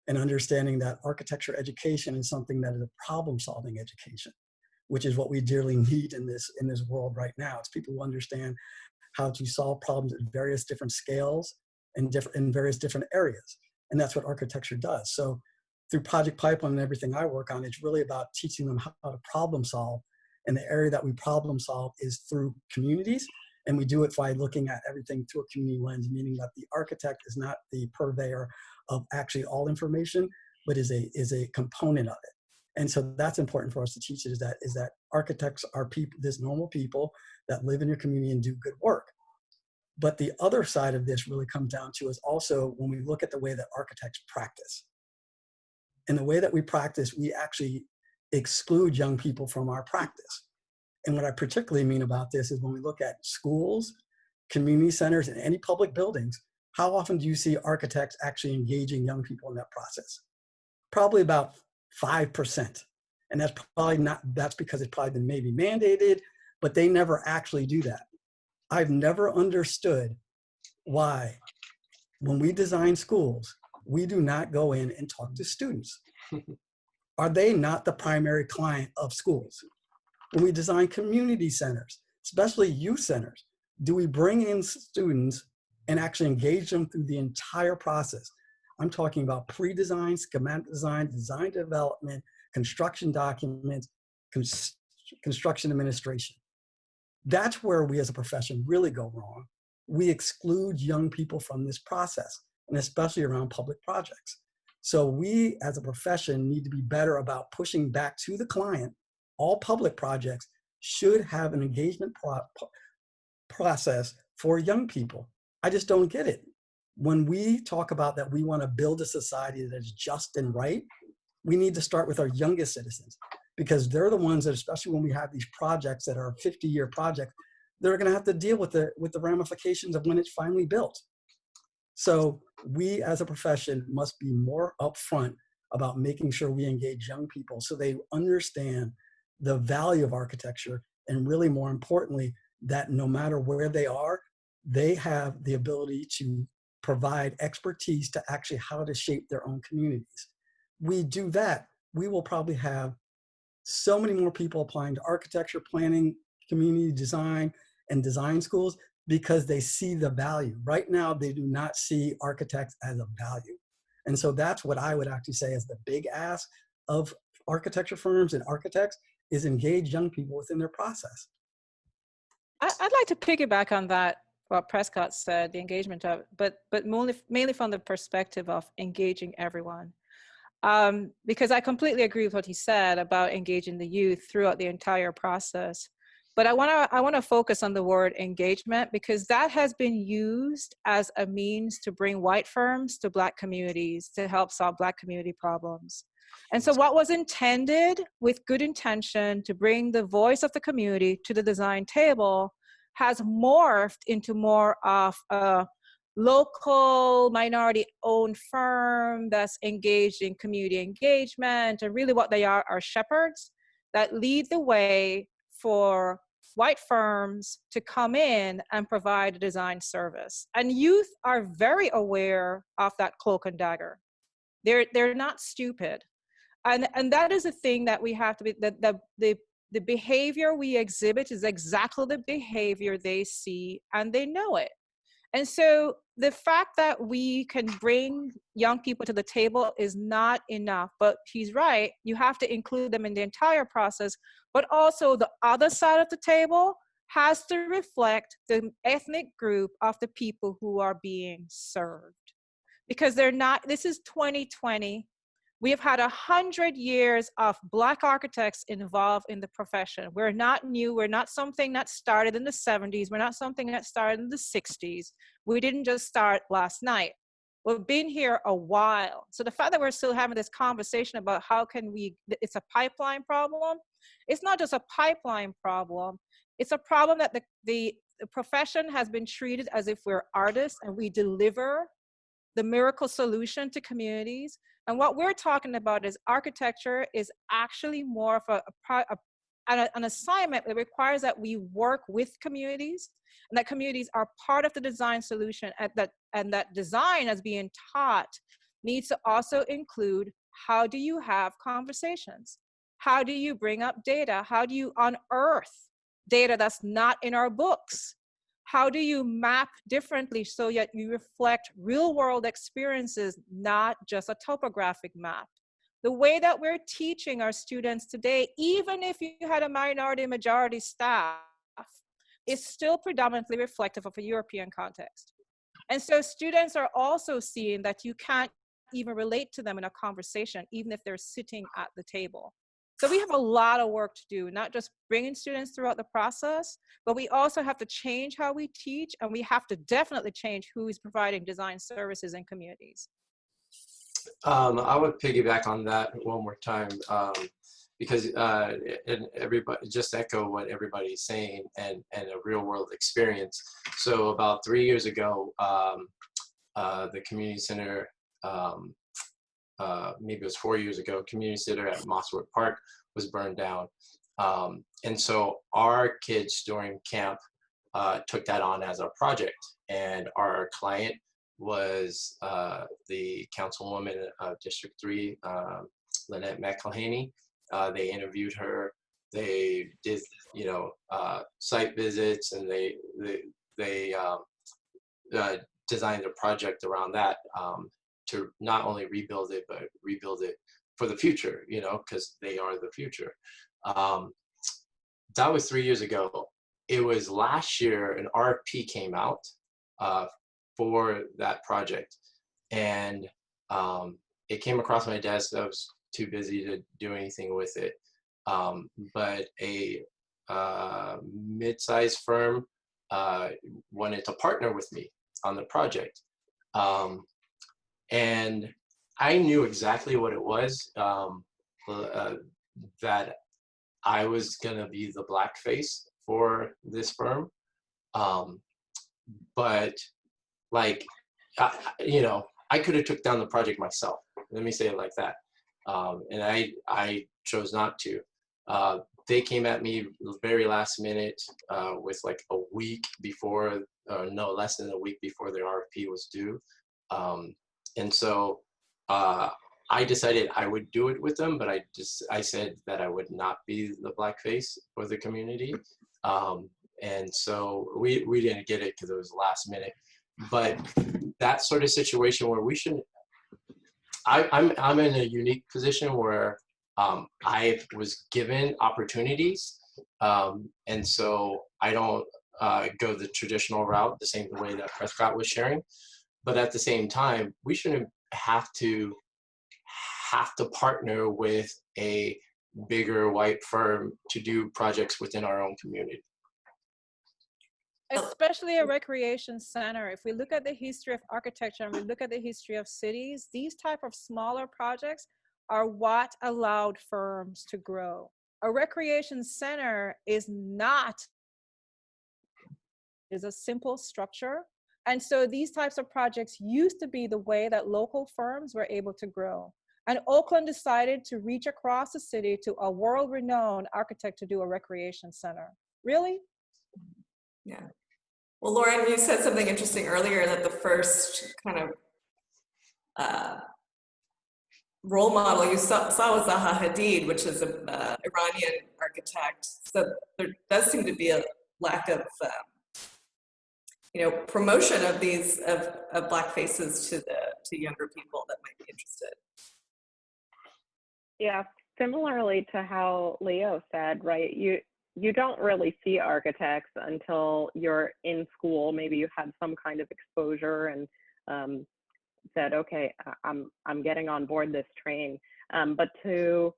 B: And understanding that architecture education is something that is a problem-solving education, which is what we dearly need in this world right now. It's people who understand how to solve problems at various different scales and in various different areas. And that's what architecture does. So through Project Pipeline and everything I work on, it's really about teaching them how to problem solve. And the area that we problem solve is through communities. And we do it by looking at everything through a community lens, meaning that the architect is not the purveyor of actually all information, but is a component of it. And so that's important for us to teach is that architects are people, this normal people that live in your community and do good work. But the other side of this really comes down to is also when we look at the way that architects practice. And the way that we practice, we actually exclude young people from our practice. And what I particularly mean about this is when we look at schools, community centers, and any public buildings, how often do you see architects actually engaging young people in that process? Probably about 5%. And that's probably not, that's because it's probably been maybe mandated, but they never actually do that. I've never understood why when we design schools, we do not go in and talk to students. Are they not the primary client of schools? When we design community centers, especially youth centers, do we bring in students and actually engage them through the entire process? I'm talking about pre-design, schematic design, design development, construction documents, construction administration. That's where we as a profession really go wrong. We exclude young people from this process, and especially around public projects. So we as a profession need to be better about pushing back to the client. All public projects should have an engagement process for young people. I just don't get it. When we talk about that we want to build a society that is just and right, we need to start with our youngest citizens, because they're the ones that, especially when we have these projects that are 50-year projects, they're going to have to deal with the ramifications of when it's finally built. So we as a profession must be more upfront about making sure we engage young people so they understand the value of architecture, and really more importantly, that no matter where they are, they have the ability to provide expertise to actually how to shape their own communities. We do that, we will probably have so many more people applying to architecture, planning, community design, and design schools because they see the value. Right now, they do not see architects as a value. And so that's what I would actually say is the big ask of architecture firms and architects is engage young people within their process.
D: I'd like to piggyback on that, what Prescott said, the engagement of, but mainly from the perspective of engaging everyone. Because I completely agree with what he said about engaging the youth throughout the entire process. But I want to focus on the word engagement, because that has been used as a means to bring white firms to Black communities to help solve Black community problems. And so what was intended with good intention to bring the voice of the community to the design table has morphed into more of a local minority-owned firm that's engaged in community engagement, and really what they are shepherds that lead the way for white firms to come in and provide a design service. And youth are very aware of that cloak and dagger. They're not stupid. And that is a thing that we have to be, the behavior we exhibit is exactly the behavior they see, and they know it. And so the fact that we can bring young people to the table is not enough, but he's right, you have to include them in the entire process, but also the other side of the table has to reflect the ethnic group of the people who are being served. Because they're not, this is 2020, We have had 100 years of Black architects involved in the profession. We're not new. We're not something that started in the 70s. We're not something that started in the 60s. We didn't just start last night. We've been here a while. So the fact that we're still having this conversation about how can we, it's a pipeline problem. It's not just a pipeline problem. It's a problem that the profession has been treated as if we're artists and we deliver the miracle solution to communities. And what we're talking about is architecture is actually more of an assignment that requires that we work with communities and that communities are part of the design solution, and that design as being taught needs to also include, how do you have conversations? How do you bring up data? How do you unearth data that's not in our books? How do you map differently so that you reflect real world experiences, not just a topographic map? The way that we're teaching our students today, even if you had a minority majority staff, is still predominantly reflective of a European context. And so students are also seeing that you can't even relate to them in a conversation, even if they're sitting at the table. So we have a lot of work to do, not just bringing students throughout the process, but we also have to change how we teach, and we have to definitely change who is providing design services in communities.
F: I would piggyback on that one more time, because and everybody, just echo what everybody's saying, and a real world experience. So about 3 years ago, the community center, maybe it was 4 years ago, community center at Mosswood Park was burned down. And so our kids during camp took that on as a project, and our client was the councilwoman of District 3, Lynette McElhaney. They interviewed her. They did, site visits, and they designed a project around that to not only rebuild it, but rebuild it for the future, because they are the future. That was 3 years ago. It was last year an RFP came out for that project, and it came across my desk. I was too busy to do anything with it, but a mid-sized firm wanted to partner with me on the project, and I knew exactly what it was, that I was gonna be the black face for this firm, but like, I could have took down the project myself. Let me say it like that. And I chose not to. They came at me very last minute with like a week before, no, less than a week before the RFP was due. And so I decided I would do it with them, but I said that I would not be the black face for the community. And so we didn't get it because it was last minute. But that sort of situation where we shouldn't, I'm in a unique position where I was given opportunities, and so I don't go the traditional route the same way that Prescott was sharing. But at the same time, we shouldn't have to partner with a bigger white firm to do projects within our own community.
D: Especially a recreation center. If we look at the history of architecture and we look at the history of cities, these type of smaller projects are what allowed firms to grow. A recreation center is a simple structure. And so these types of projects used to be the way that local firms were able to grow. And Oakland decided to reach across the city to a world-renowned architect to do a recreation center. Really?
A: Yeah. Well, Lauren, you said something interesting earlier, that the first kind of role model you saw was Zaha Hadid, which is an Iranian architect. So there does seem to be a lack of promotion of these of black faces to younger people that might be interested.
E: Yeah, similarly to how Leo said, right? You don't really see architects until you're in school. Maybe you had some kind of exposure and said, okay, I'm getting on board this train. but to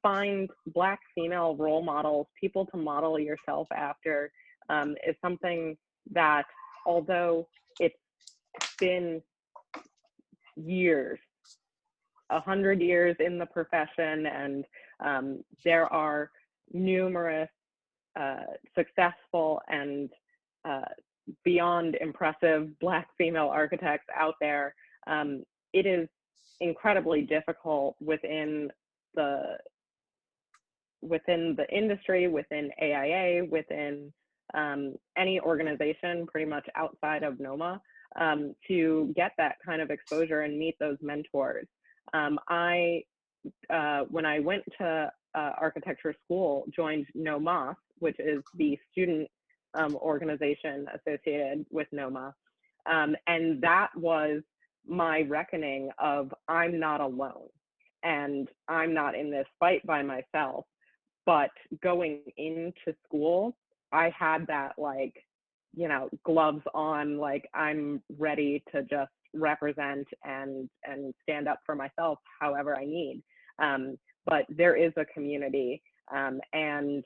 E: find Black female role models, people to model yourself after, is something that, although it's been years, 100 years in the profession, and there are numerous successful and beyond impressive Black female architects out there, it is incredibly difficult within the industry, within AIA, within any organization pretty much outside of NOMA, to get that kind of exposure and meet those mentors. When I went to architecture school, joined NOMA, which is the student organization associated with NOMA, and that was my reckoning of, I'm not alone and I'm not in this fight by myself. But going into school, I had that, like, you know, gloves on, like I'm ready to just represent and stand up for myself however I need. But there is a community, and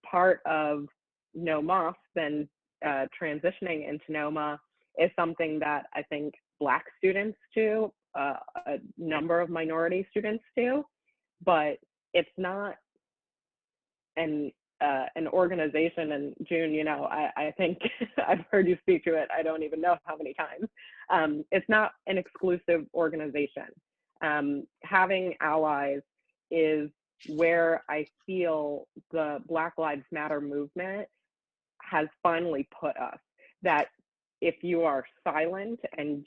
E: part of NOMA, then transitioning into NOMA, is something that I think Black students do, a number of minority students do, but it's not an organization. And June, you know, I think I've heard you speak to it, I don't even know how many times. It's not an exclusive organization. Having allies is where I feel the Black Lives Matter movement has finally put us. That if you are silent, and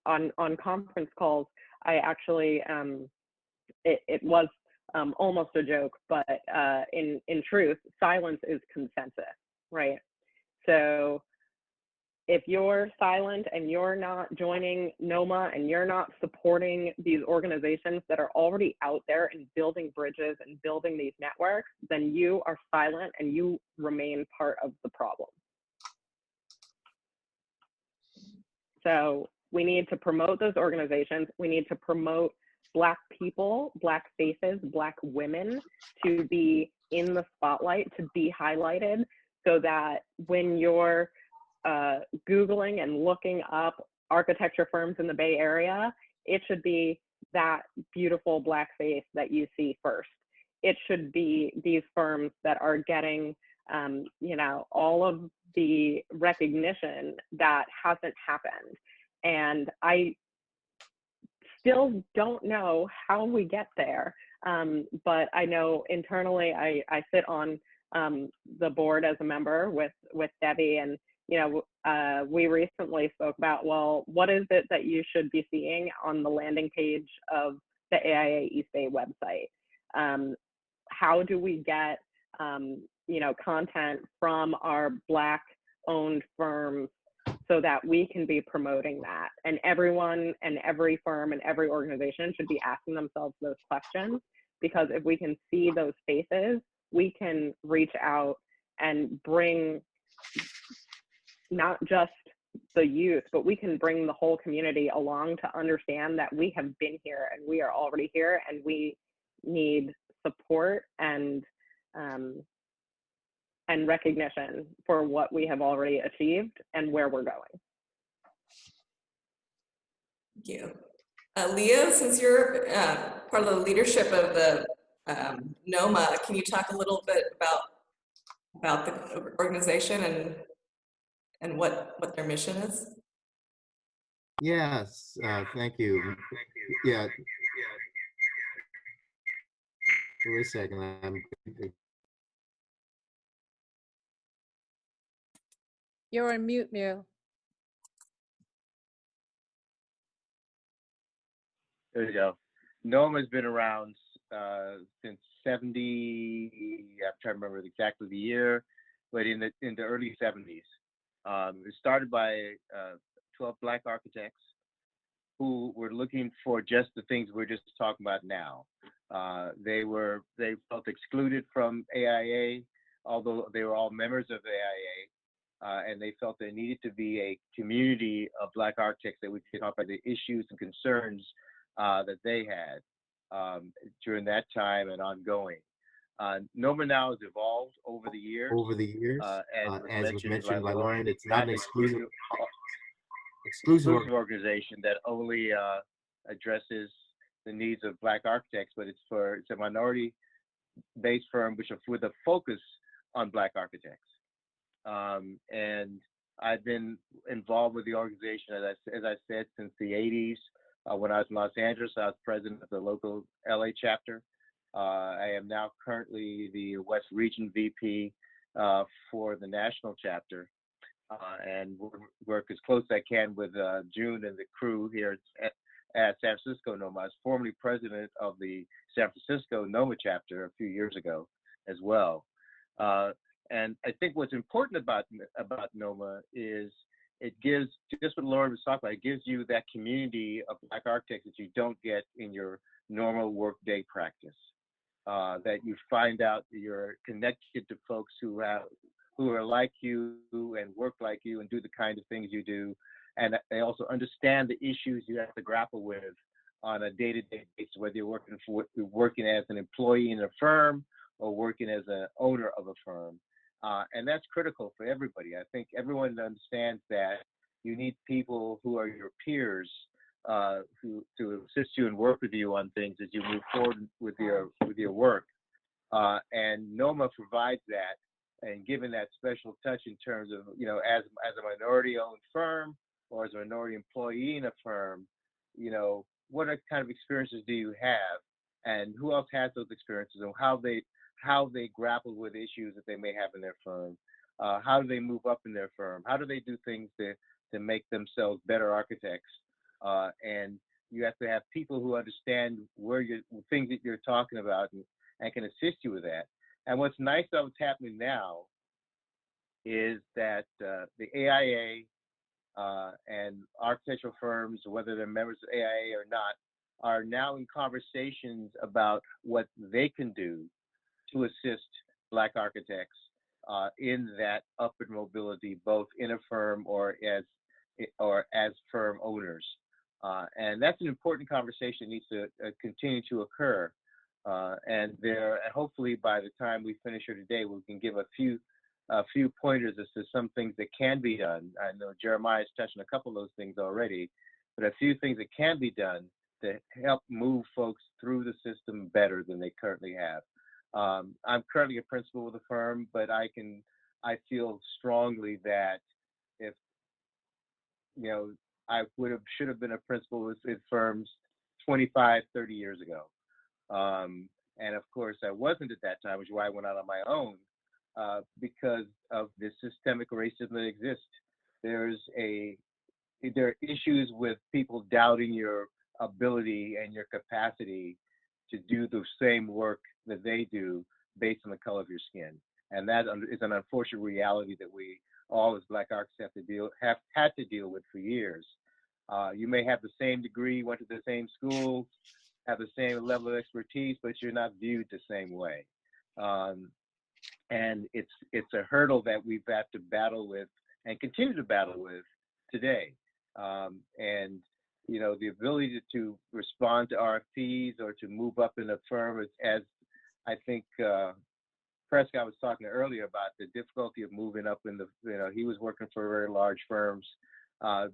E: on conference calls, I actually, it was almost a joke, but in truth, silence is consensus, right? So if you're silent and you're not joining NOMA and you're not supporting these organizations that are already out there and building bridges and building these networks, then you are silent and you remain part of the problem. So we need to promote those organizations. We need to promote Black people, Black faces, Black women to be in the spotlight, to be highlighted, so that when you're Googling and looking up architecture firms in the Bay Area, it should be that beautiful Black face that you see first. It should be these firms that are getting, you know, all of the recognition that hasn't happened. And I still don't know how we get there, but I know internally I sit on the board as a member with Debbie, and you know, we recently spoke about, well, what is it that you should be seeing on the landing page of the AIA East Bay website? How do we get, you know, content from our Black-owned firms so that we can be promoting that? And everyone and every firm and every organization should be asking themselves those questions, because if we can see those faces, we can reach out and bring not just the youth, but we can bring the whole community along to understand that we have been here and we are already here, and we need support and recognition for what we have already achieved and where we're going.
A: Thank you. Leo, since you're part of the leadership of the NOMA, can you talk a little bit about the organization and what their mission is?
C: Yes, thank you. Yeah. Wait a second.
D: You're on mute, Neil.
G: There you go. NOMA has been around since 70, I'm trying to remember exactly the year, but in the early 70s. It started by 12 Black architects who were looking for just the things we're just talking about now. They felt excluded from AIA, although they were all members of the AIA, and they felt there needed to be a community of Black architects that we could talk about the issues and concerns that they had during that time and ongoing. NOMA now has evolved over the years.
C: As was mentioned by Lauren, it's
G: not
C: not an exclusive
G: organization that only addresses the needs of Black architects, but it's a minority-based firm with a focus on Black architects. And I've been involved with the organization, as I said, since the 80s. When I was in Los Angeles, I was president of the local LA chapter. I am now currently the West Region VP for the national chapter, and work as close as I can with June and the crew here at San Francisco NOMA. I was formerly president of the San Francisco NOMA chapter a few years ago as well. And I think what's important about NOMA is it gives, just what Laura was talking about, it gives you that community of Black architects that you don't get in your normal workday practice. That you find out that you're connected to folks who are like you and work like you and do the kind of things you do. And they also understand the issues you have to grapple with on a day-to-day basis, whether you're working as an employee in a firm or working as an owner of a firm. And that's critical for everybody. I think everyone understands that you need people who are your peers to assist you and work with you on things as you move forward with your work. And NOMA provides that, and given that special touch in terms of, as a minority-owned firm or as a minority employee in a firm, what kind of experiences do you have, and who else has those experiences, and how they grapple with issues that they may have in their firm. How do they move up in their firm? How do they do things to make themselves better architects? And you have to have people who understand things that you're talking about and can assist you with that. And what's nice about what's happening now is that the AIA and architectural firms, whether they're members of AIA or not, are now in conversations about what they can do to assist Black architects in that upward mobility, both in a firm or as firm owners. And that's an important conversation that needs to continue to occur. And hopefully by the time we finish here today, we can give a few pointers as to some things that can be done. I know Jeremiah's touched on a couple of those things already, but a few things that can be done to help move folks through the system better than they currently have. I'm currently a principal with a firm, but I feel strongly that if, I should have been a principal with firms 25, 30 years ago. And of course I wasn't at that time, which is why I went out on my own, because of the systemic racism that exists. There are issues with people doubting your ability and your capacity to do the same work that they do based on the color of your skin. And that is an unfortunate reality that we all as Black architects have had to deal with for years. You may have the same degree, went to the same schools, have the same level of expertise, but you're not viewed the same way. And it's a hurdle that we've had to battle with and continue to battle with today. And the ability to respond to RFPs or to move up in a firm, as I think Prescott was talking earlier about the difficulty of moving up in he was working for very large firms,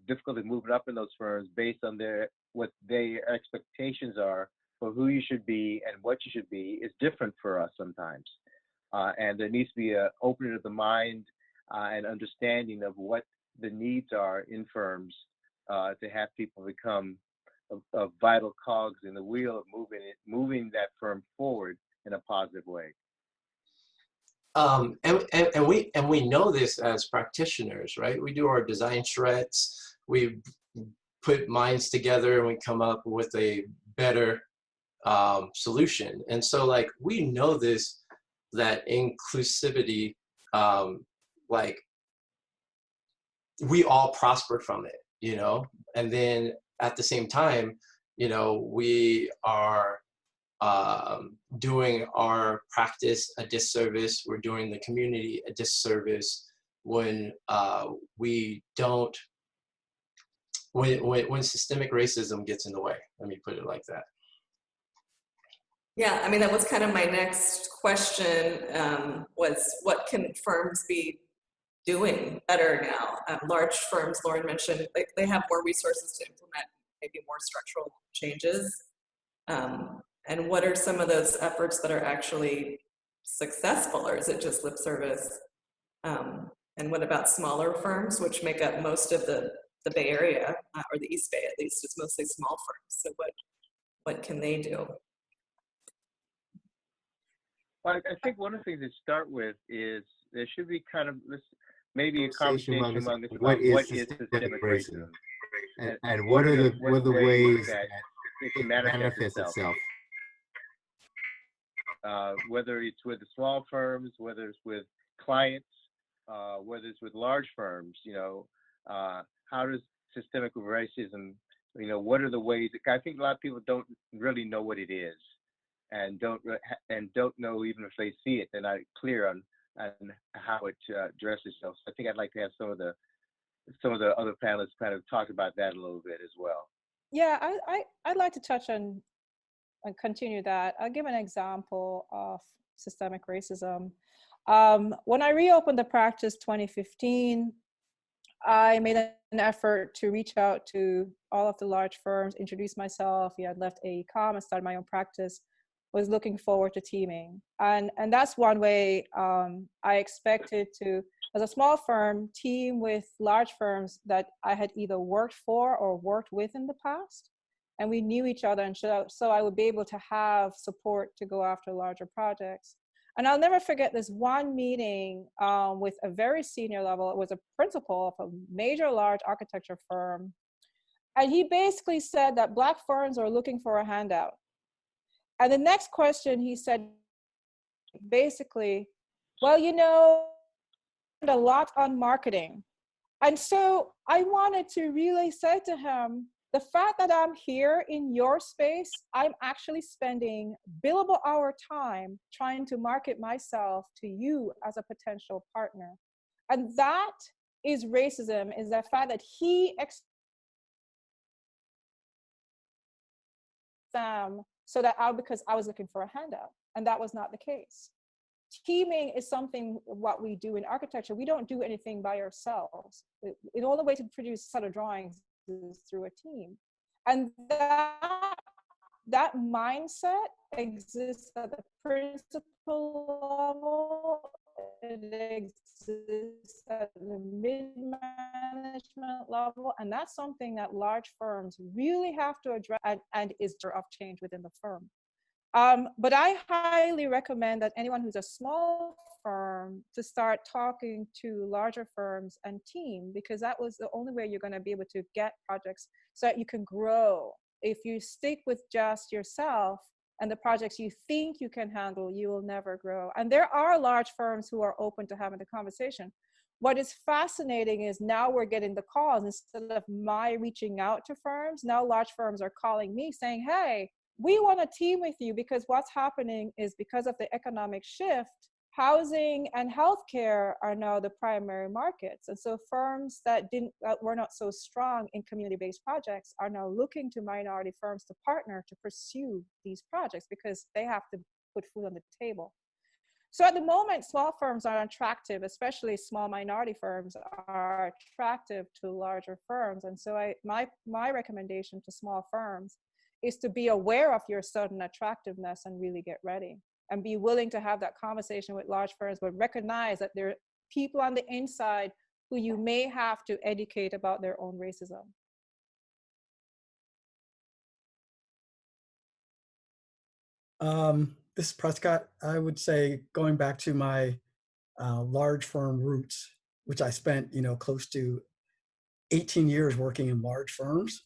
G: difficulty moving up in those firms based on what their expectations are for who you should be and what you should be is different for us sometimes. And there needs to be an opening of the mind and understanding of what the needs are in firms to have people become a vital cogs in the wheel of moving that firm forward in a positive way.
F: And we know this as practitioners, right? We do our design charrettes, we put minds together, and we come up with a better solution. And so, we know this, that inclusivity, we all prosper from it, and then at the same time, we are doing our practice a disservice. We're doing the community a disservice when we don't when systemic racism gets in the way. Let me put it like that.
A: Yeah, I mean, that was kind of my next question, was what can firms be doing better now? Large firms, Lauren mentioned, they have more resources to implement maybe more structural changes. And what are some of those efforts that are actually successful, or is it just lip service? And what about smaller firms, which make up most of the Bay Area, or the East Bay at least? It's mostly small firms. So what can they do?
G: Well, I think one of the things to start with is there should be kind of this, maybe a conversation among us about what is systemic racism,
C: and what are the ways that
G: it can manifest itself. Whether it's with the small firms, whether it's with clients, whether it's with large firms, you know, how does systemic racism, you know, what are the ways? I think a lot of people don't really know what it is, and don't know, even if they see it, they're not clear on how it addresses itself. So I think I'd like to have some of the other panelists kind of talk about that a little bit as well.
D: Yeah, I'd like to touch on and continue that. I'll give an example of systemic racism. When I reopened the practice 2015, I made an effort to reach out to all of the large firms, introduce myself. I had left AECOM and started my own practice, was looking forward to teaming. And that's one way I expected to, as a small firm, team with large firms that I had either worked for or worked with in the past. And we knew each other, and so I would be able to have support to go after larger projects. And I'll never forget this one meeting with a very senior level. It was a principal of a major large architecture firm. And he basically said that Black firms are looking for a handout. And the next question he said, basically, well, you know, a lot on marketing. And so I wanted to really say to him, the fact that I'm here in your space, I'm actually spending billable hour time trying to market myself to you as a potential partner. And that is racism, is the fact that he so that because I was looking for a handout, and that was not the case. Teaming is something what we do in architecture. We don't do anything by ourselves. The only way to produce a set of drawings is through a team. And that mindset exists at the principal level, it exists at the mid-management level, and that's something that large firms really have to address and is of change within the firm. But I highly recommend that anyone who's a small firm to start talking to larger firms and team, because that was the only way you're going to be able to get projects so that you can grow. If you stick with just yourself and the projects you think you can handle, you will never grow. And there are large firms who are open to having the conversation. What is fascinating is now we're getting the calls. Instead of my reaching out to firms, now large firms are calling me saying, hey, we want to team with you, because what's happening is because of the economic shift, housing and healthcare are now the primary markets. And so firms that were not so strong in community-based projects are now looking to minority firms to partner to pursue these projects, because they have to put food on the table. So at the moment, small firms are attractive, especially small minority firms are attractive to larger firms. And so my recommendation to small firms is to be aware of your sudden attractiveness and really get ready and be willing to have that conversation with large firms, but recognize that there are people on the inside who you may have to educate about their own racism.
B: This is Prescott. I would say, going back to my large firm roots, which I spent, close to 18 years working in large firms.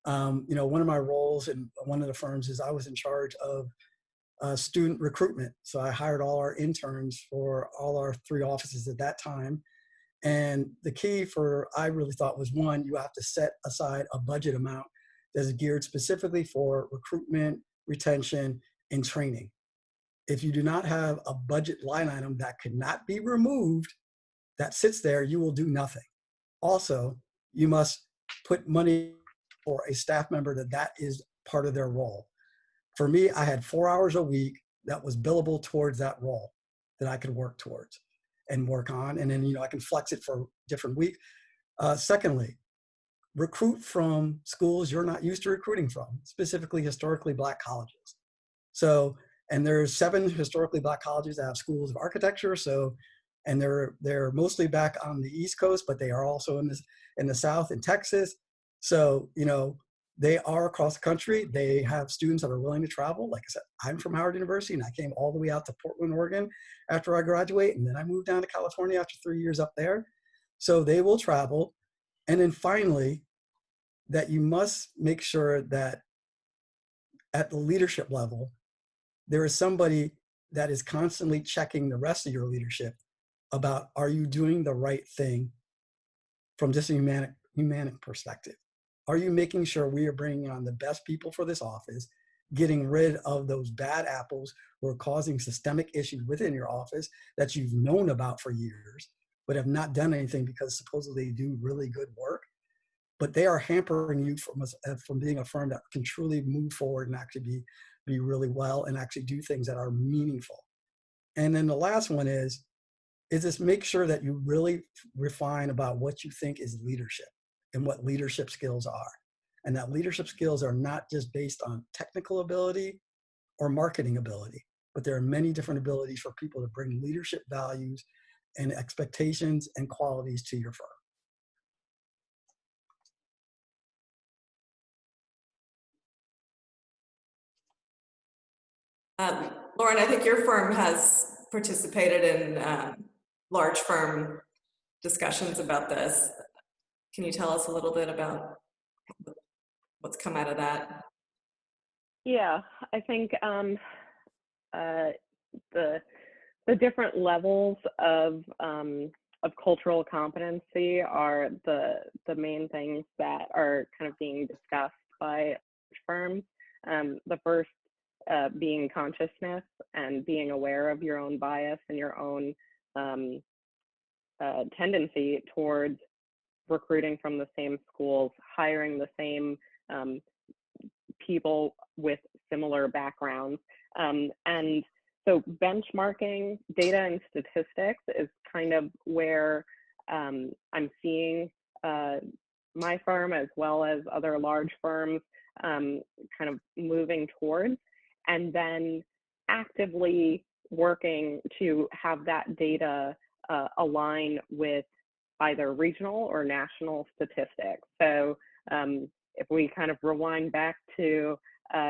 B: One of my roles in one of the firms is I was in charge of student recruitment. So I hired all our interns for all our 3 offices at that time. And the key I really thought was, one, you have to set aside a budget amount that is geared specifically for recruitment, retention, and training. If you do not have a budget line item that could not be removed, that sits there, you will do nothing. Also, you must put money for a staff member that is part of their role. For me, I had 4 hours a week that was billable towards that role that I could work towards and work on. And then, I can flex it for different weeks. Secondly, recruit from schools you're not used to recruiting from, specifically historically Black colleges. So, and there's 7 historically Black colleges that have schools of architecture. So, and they're mostly back on the East Coast, but they are also in the South, in Texas. So, they are across the country. They have students that are willing to travel. Like I said, I'm from Howard University, and I came all the way out to Portland, Oregon after I graduated, and then I moved down to California after 3 years up there. So they will travel. And then finally, that you must make sure that at the leadership level, there is somebody that is constantly checking the rest of your leadership about, are you doing the right thing from just a humanic perspective? Are you making sure we are bringing on the best people for this office, getting rid of those bad apples who are causing systemic issues within your office that you've known about for years, but have not done anything because supposedly they do really good work, but they are hampering you from being a firm that can truly move forward and actually be really well and actually do things that are meaningful. And then the last one is just make sure that you really refine about what you think is leadership and what leadership skills are. And that leadership skills are not just based on technical ability or marketing ability, but there are many different abilities for people to bring leadership values and expectations and qualities to your firm.
A: Lauren, I think your firm has participated in large firm discussions about this. Can you tell us a little bit about what's come out of that?
E: Yeah, I think the different levels of cultural competency are the main things that are kind of being discussed by firms. The first being consciousness and being aware of your own bias and your own tendency towards recruiting from the same schools, hiring the same people with similar backgrounds. And so benchmarking data and statistics is kind of where I'm seeing my firm as well as other large firms kind of moving towards, and then actively working to have that data align with either regional or national statistics. So if we kind of rewind back to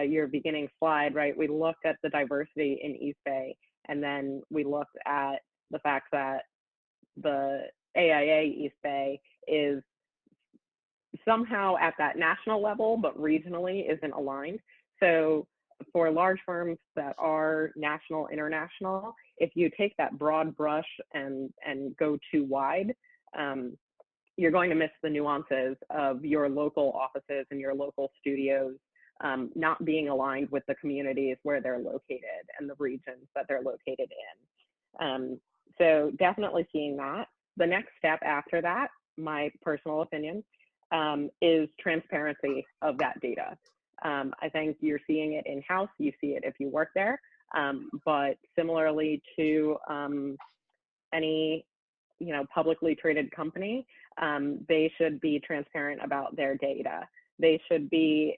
E: your beginning slide, right, we looked at the diversity in East Bay, and then we looked at the fact that the AIA East Bay is somehow at that national level, but regionally isn't aligned. So for large firms that are national, international, if you take that broad brush and go too wide, you're going to miss the nuances of your local offices and your local studios not being aligned with the communities where they're located and the regions that they're located in. So definitely seeing that. The next step after that, my personal opinion, is transparency of that data. I think you're seeing it in-house, you see it if you work there, but similarly to any publicly traded company, they should be transparent about their data. They should be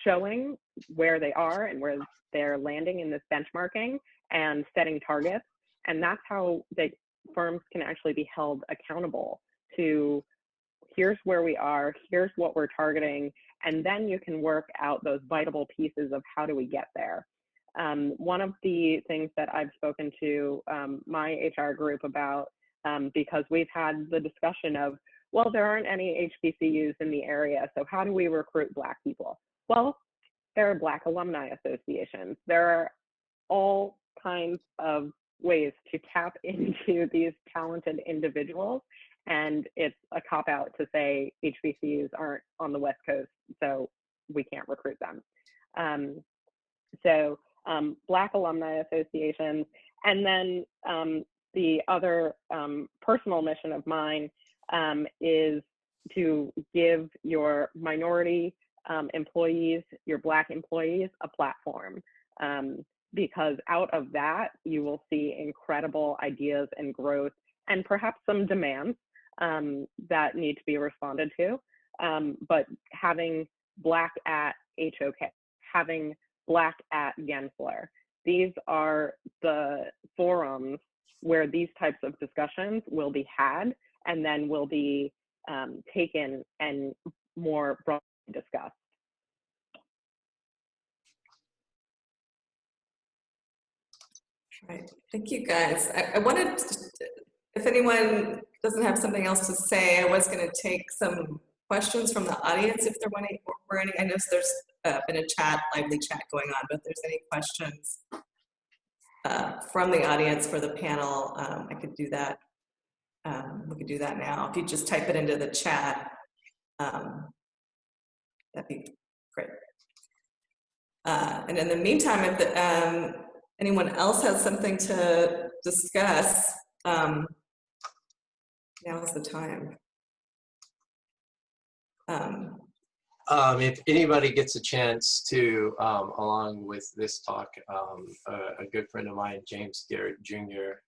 E: showing where they are and where they're landing in this benchmarking and setting targets. And that's how firms can actually be held accountable to, here's where we are, here's what we're targeting, and then you can work out those vitable pieces of how do we get there. One of the things that I've spoken to my HR group about, because we've had the discussion of, well, there aren't any HBCUs in the area, so how do we recruit Black people? Well, there are Black alumni associations. There are all kinds of ways to tap into these talented individuals, and it's a cop-out to say HBCUs aren't on the West Coast, so we can't recruit them. Black alumni associations, and then the other personal mission of mine is to give your minority employees, your Black employees, a platform. Because out of that, you will see incredible ideas and growth and perhaps some demands that need to be responded to. But having Black at HOK, having Black at Gensler, these are the forums where these types of discussions will be had and then will be taken and more broadly discussed.
A: Right. Thank you, guys. I wanted to, if anyone doesn't have something else to say, I was going to take some questions from the audience if there were any. I know there's been a lively chat going on, but if there's any questions from the audience for the panel, I could do that. We could do that now. If you just type it into the chat, that'd be great. And in the meantime, if anyone else has something to discuss, now is the time.
F: If anybody gets a chance to, along with this talk, a good friend of mine, James Garrett Jr.,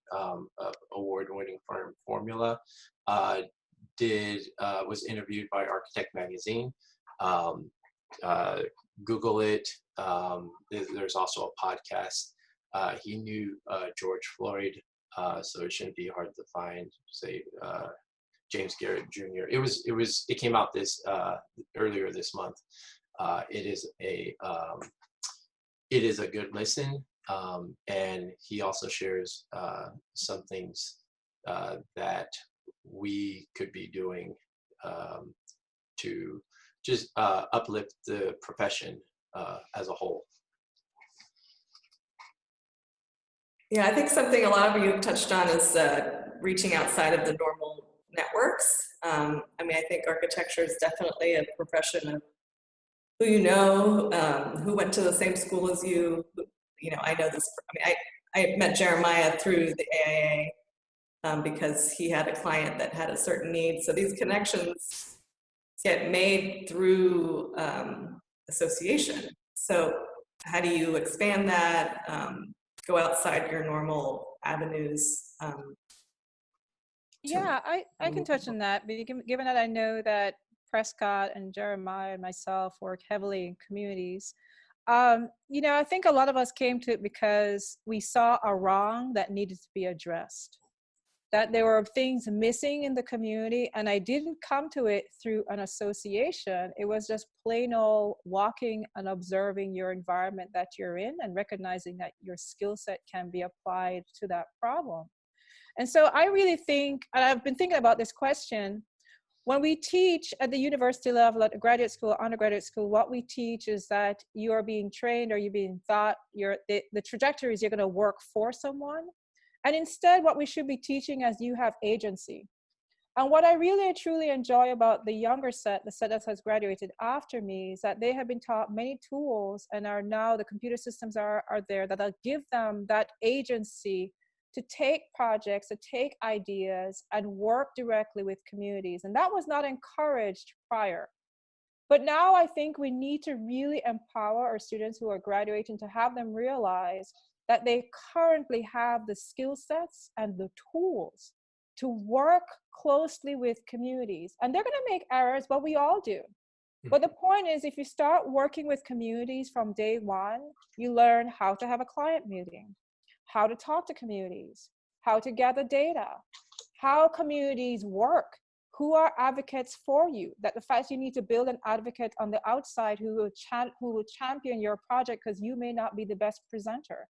F: award-winning firm Formula, was interviewed by Architect Magazine. Google it. There's also a podcast. He knew George Floyd, so it shouldn't be hard to find. Say James Garrett Jr. It came out earlier this month. It is a good listen, and he also shares some things that we could be doing to just uplift the profession as a whole.
A: Yeah, I think something a lot of you touched on is reaching outside of the normal networks. I mean, I think architecture is definitely a profession of who you know, who went to the same school as you. You know, I know this. I mean, I met Jeremiah through the AIA because he had a client that had a certain need. So these connections get made through association. So how do you expand that? Go outside your normal avenues.
D: Yeah, I can touch on that, given that I know that Prescott and Jeremiah and myself work heavily in communities. You know, I think a lot of us came to it because we saw a wrong that needed to be addressed, that there were things missing in the community, and I didn't come to it through an association. It was just plain old walking and observing your environment that you're in and recognizing that your skill set can be applied to that problem. And so I really think, and I've been thinking about this question, when we teach at the university level, at graduate school, undergraduate school, what we teach is that you are being trained or you're being taught, the trajectory is you're gonna work for someone. And instead, what we should be teaching is you have agency. And what I really truly enjoy about the younger set, the set that has graduated after me, is that they have been taught many tools and are now, the computer systems are there that'll give them that agency to take projects, to take ideas and work directly with communities. And that was not encouraged prior. But now I think we need to really empower our students who are graduating to have them realize that they currently have the skill sets and the tools to work closely with communities. And they're gonna make errors, but we all do. But the point is, if you start working with communities from day one, you learn how to have a client meeting, how to talk to communities, how to gather data, how communities work, who are advocates for you, that the fact you need to build an advocate on the outside who will champion your project because you may not be the best presenter.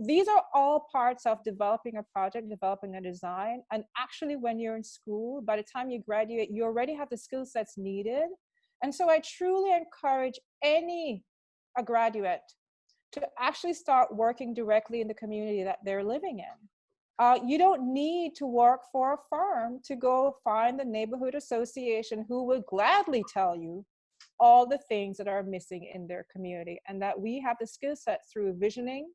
D: These are all parts of developing a project, developing a design. And actually when you're in school, by the time you graduate, you already have the skill sets needed. And so I truly encourage a graduate to actually start working directly in the community that they're living in. You don't need to work for a firm to go find the neighborhood association who will gladly tell you all the things that are missing in their community, and that we have the skill set through visioning,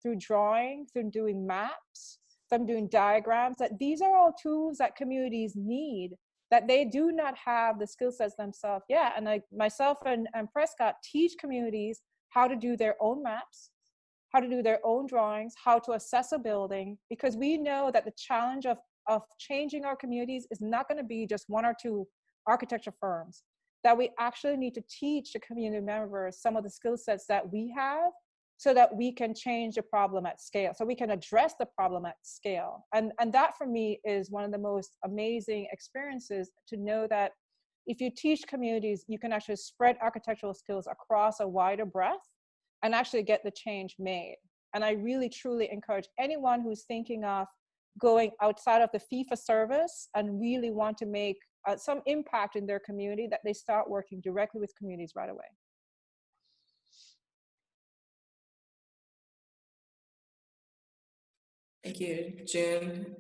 D: through drawing, through doing maps, from doing diagrams, that these are all tools that communities need that they do not have the skill sets themselves yet. And myself and Prescott teach communities how to do their own maps, how to do their own drawings, how to assess a building, because we know that the challenge of changing our communities is not going to be just one or two architecture firms, that we actually need to teach the community members some of the skill sets that we have so that we can change the problem at scale, so we can address the problem at scale. And that for me is one of the most amazing experiences, to know that if you teach communities, you can actually spread architectural skills across a wider breadth and actually get the change made. And I really, truly encourage anyone who's thinking of going outside of the fee for service and really want to make some impact in their community, that they start working directly with communities right away.
A: Thank you, June.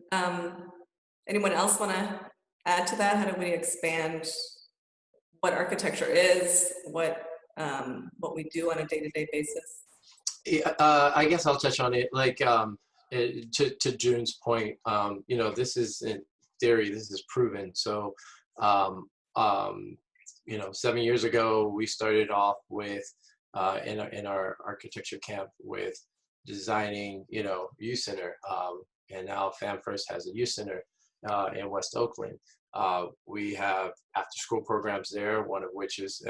A: Anyone else want to add to that? How do we expand what architecture is, what we do on a day-to-day basis?
F: Yeah, I guess I'll touch on it. Like to June's point, you know, this is in theory, this is proven. So, you know, 7 years ago, we started off with in our architecture camp with designing, you know, youth center, and now FamFirst has a youth center in West Oakland. We have after-school programs there, one of which is,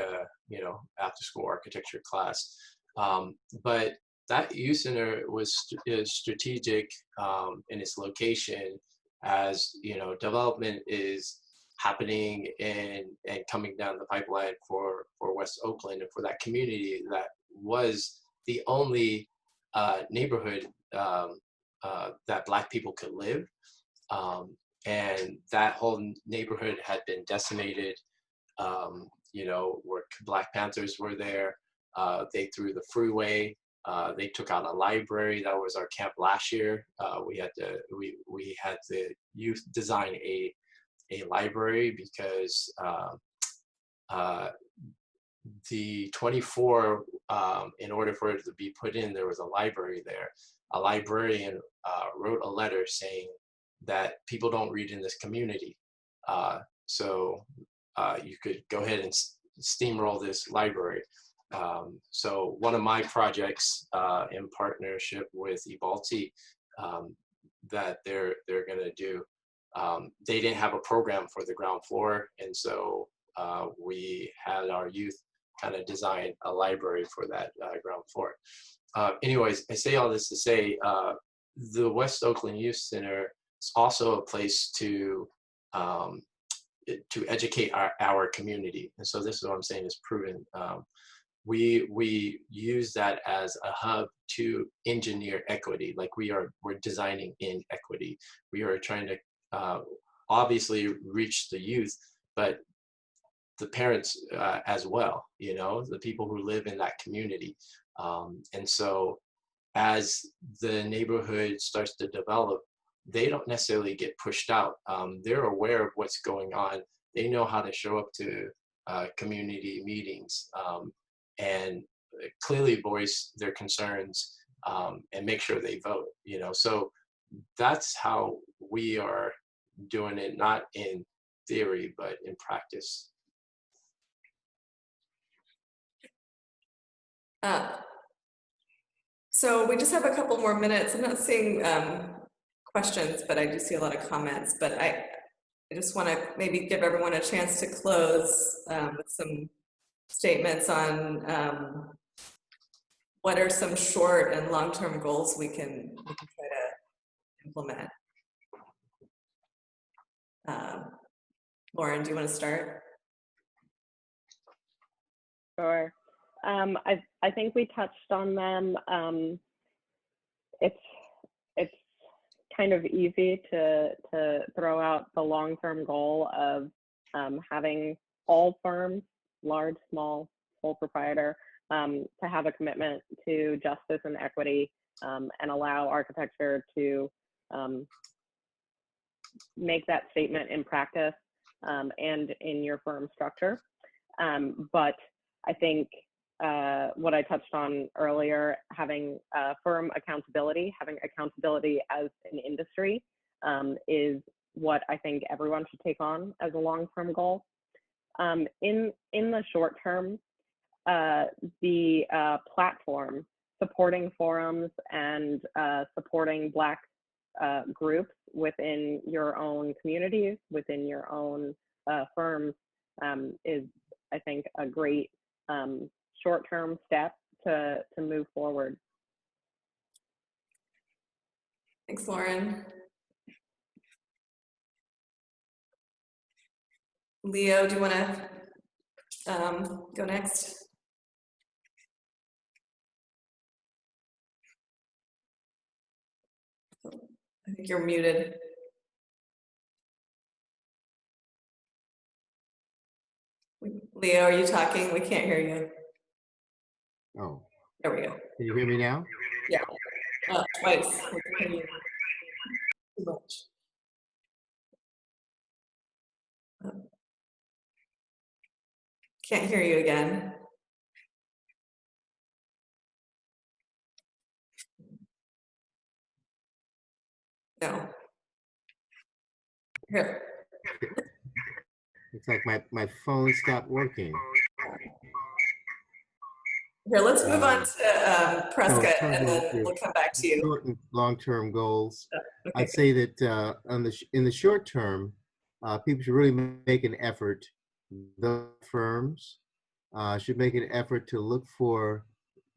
F: you know, after-school architecture class. But that youth center is strategic in its location, as, you know, development is happening and coming down the pipeline for West Oakland and for that community that was the only neighborhood that Black people could live. And that whole neighborhood had been decimated, you know, where Black Panthers were there. They threw the freeway. They took out a library. That was our camp last year. We had the youth design a library because the 24, in order for it to be put in, there was a library there. A librarian wrote a letter saying that people don't read in this community. So you could go ahead and steamroll this library. So one of my projects in partnership with WLC that they're gonna do, they didn't have a program for the ground floor, and so we had our youth kind of design a library for that ground floor. Anyways, I say all this to say the West Oakland Youth Center is also a place to educate our community, and so this is what I'm saying is proven. We use that as a hub to engineer equity. Like we're designing in equity. We are trying to obviously reach the youth, but the parents as well, you know, the people who live in that community. And so as the neighborhood starts to develop, they don't necessarily get pushed out. They're aware of what's going on. They know how to show up to community meetings and clearly voice their concerns and make sure they vote, you know. So that's how we are doing it, not in theory, but in practice.
A: So we just have a couple more minutes. I'm not seeing questions, but I do see a lot of comments. But I just want to maybe give everyone a chance to close with some statements on what are some short and long-term goals we can try to implement. Lauren, do you want to start?
E: Sure. I think we touched on them. It's kind of easy to throw out the long-term goal of having all firms, large, small, sole proprietor, to have a commitment to justice and equity and allow architecture to make that statement in practice and in your firm structure. But I think what I touched on earlier, having firm accountability, having accountability as an industry is what I think everyone should take on as a long-term goal. In the short term, the platform supporting forums and supporting Black groups within your own communities, within your own firms, is, I think, a great short-term step to move forward.
A: Thanks, Lauren. Leo, do you want to go next? I think you're muted. Leo, are you talking? We can't hear you.
C: Oh,
A: There we go.
C: can you hear me now?
A: Yeah. Twice. We can hear you. Too much. Can't hear you again. No. Here.
C: It's like my phone stopped working.
A: Here, let's move on to Prescott,
C: So,
A: and then we'll come back to you.
C: Short and long-term goals.
A: Okay.
C: I'd say that in the short term, people should really make an effort. The firms should make an effort to look for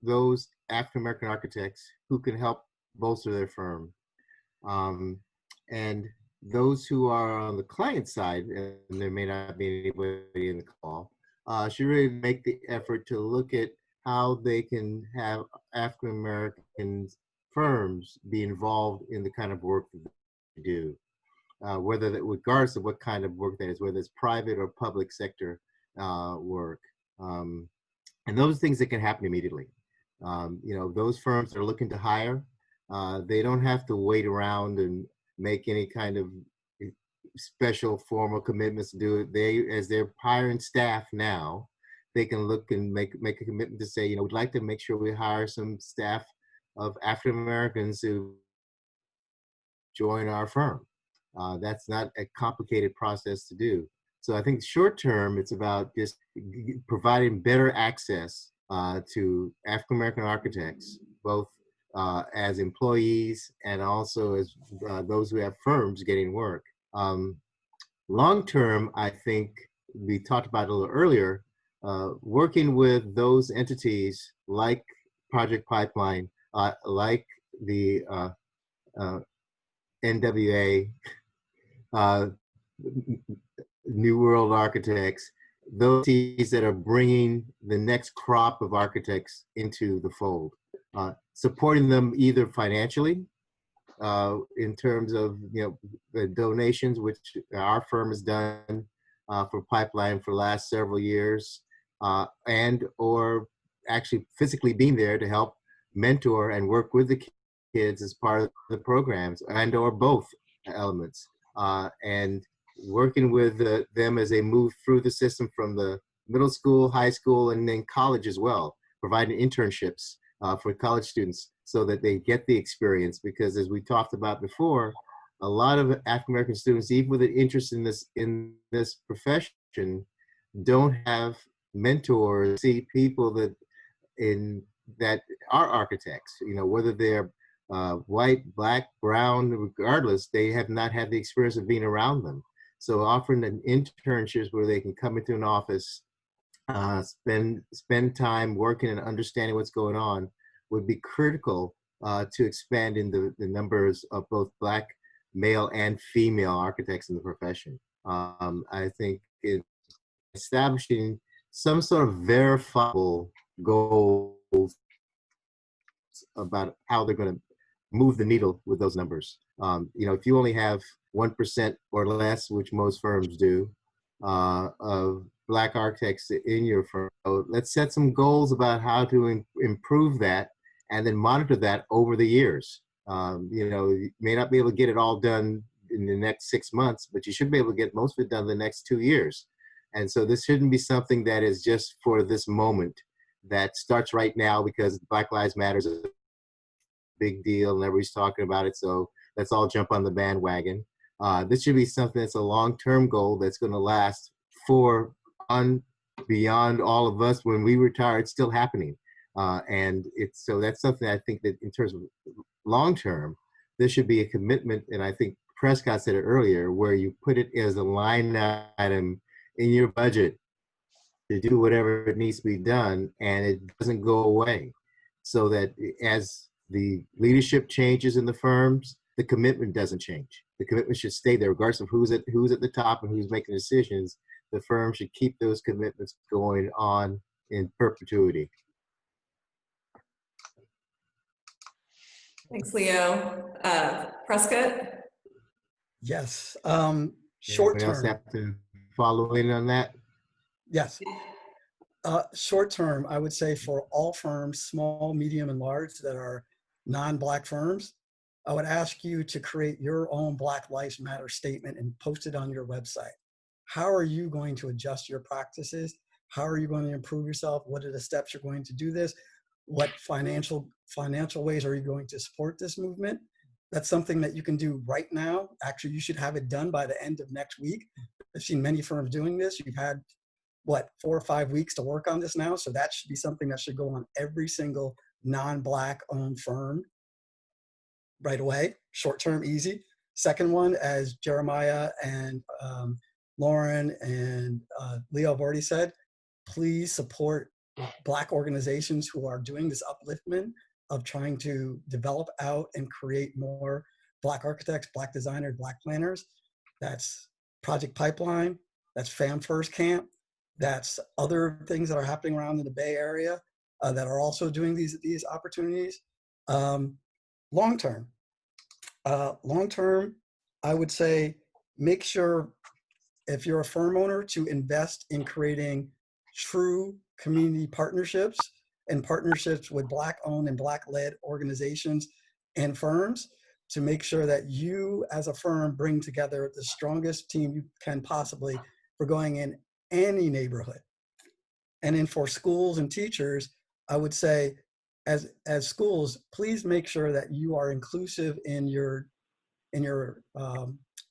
C: those African-American architects who can help bolster their firm. And those who are on the client side, and there may not be anybody in the call, should really make the effort to look at how they can have African-American firms be involved in the kind of work that they do, whether that, regardless of what kind of work that is, whether it's private or public sector work. And those things that can happen immediately. You know, those firms that are looking to hire, they don't have to wait around and make any kind of special formal commitments to do it. They, as they're hiring staff now, they can look and make a commitment to say, you know, we'd like to make sure we hire some staff of African Americans who join our firm. That's not a complicated process to do. So I think short term, it's about just providing better access to African American architects, both as employees and also as those who have firms getting work. Long term, I think we talked about it a little earlier, working with those entities like Project Pipeline, like the NWA, New World Architects, those entities that are bringing the next crop of architects into the fold, supporting them either financially, in terms of, you know, the donations, which our firm has done for Pipeline for the last several years, and or actually physically being there to help mentor and work with the kids as part of the programs, and or both elements, and working with them as they move through the system from the middle school, high school, and then college as well, providing internships for college students so that they get the experience. Because as we talked about before, a lot of African American students, even with an interest in this profession, don't have mentors, see people that are architects, you know, whether they're white, black, brown, regardless, they have not had the experience of being around them. So offering an internships where they can come into an office, spend time working and understanding what's going on would be critical to expanding the numbers of both Black male and female architects in the profession. I think establishing some sort of verifiable goals about how they're going to move the needle with those numbers. You know, if you only have 1% or less, which most firms do, of Black architects in your firm, so let's set some goals about how to improve that, and then monitor that over the years. You know, you may not be able to get it all done in the next 6 months, but you should be able to get most of it done in the next 2 years. And so this shouldn't be something that is just for this moment, that starts right now because Black Lives Matter is a big deal and everybody's talking about it, so let's all jump on the bandwagon. This should be something that's a long-term goal that's going to last for beyond all of us. When we retire, it's still happening. And so that's something I think that in terms of long-term, there should be a commitment. And I think Prescott said it earlier, where you put it as a line item in your budget to do whatever it needs to be done, and it doesn't go away. So that as the leadership changes in the firms, the commitment doesn't change. The commitment should stay there, regardless of who's at the top and who's making decisions. The firm should keep those commitments going on in perpetuity.
A: Thanks, Leo. Prescott?
B: Yes.
C: Anyone
B: Short
C: else
B: term.
C: have to follow in on that?
B: Yes. Short term, I would say for all firms, small, medium, and large that are non-Black firms, I would ask you to create your own Black Lives Matter statement and post it on your website. How are you going to adjust your practices? How are you going to improve yourself? What are the steps you're going to do this? What financial ways are you going to support this movement? That's something that you can do right now. Actually, you should have it done by the end of next week. I've seen many firms doing this. You've had, what, 4 or 5 weeks to work on this now. So that should be something that should go on every single non-Black owned firm right away. Short term, easy. Second one, as Jeremiah and Lauren and Leo have already said, please support Black organizations who are doing this upliftment of trying to develop out and create more Black architects, Black designers, Black planners. That's Project Pipeline, that's Fam First Camp, that's other things that are happening around in the Bay Area that are also doing these opportunities. Long term, I would say make sure, if you're a firm owner, to invest in creating true community partnerships and partnerships with Black-owned and Black-led organizations and firms to make sure that you as a firm bring together the strongest team you can possibly for going in any neighborhood. And then for schools and teachers, I would say as schools, please make sure that you are inclusive in your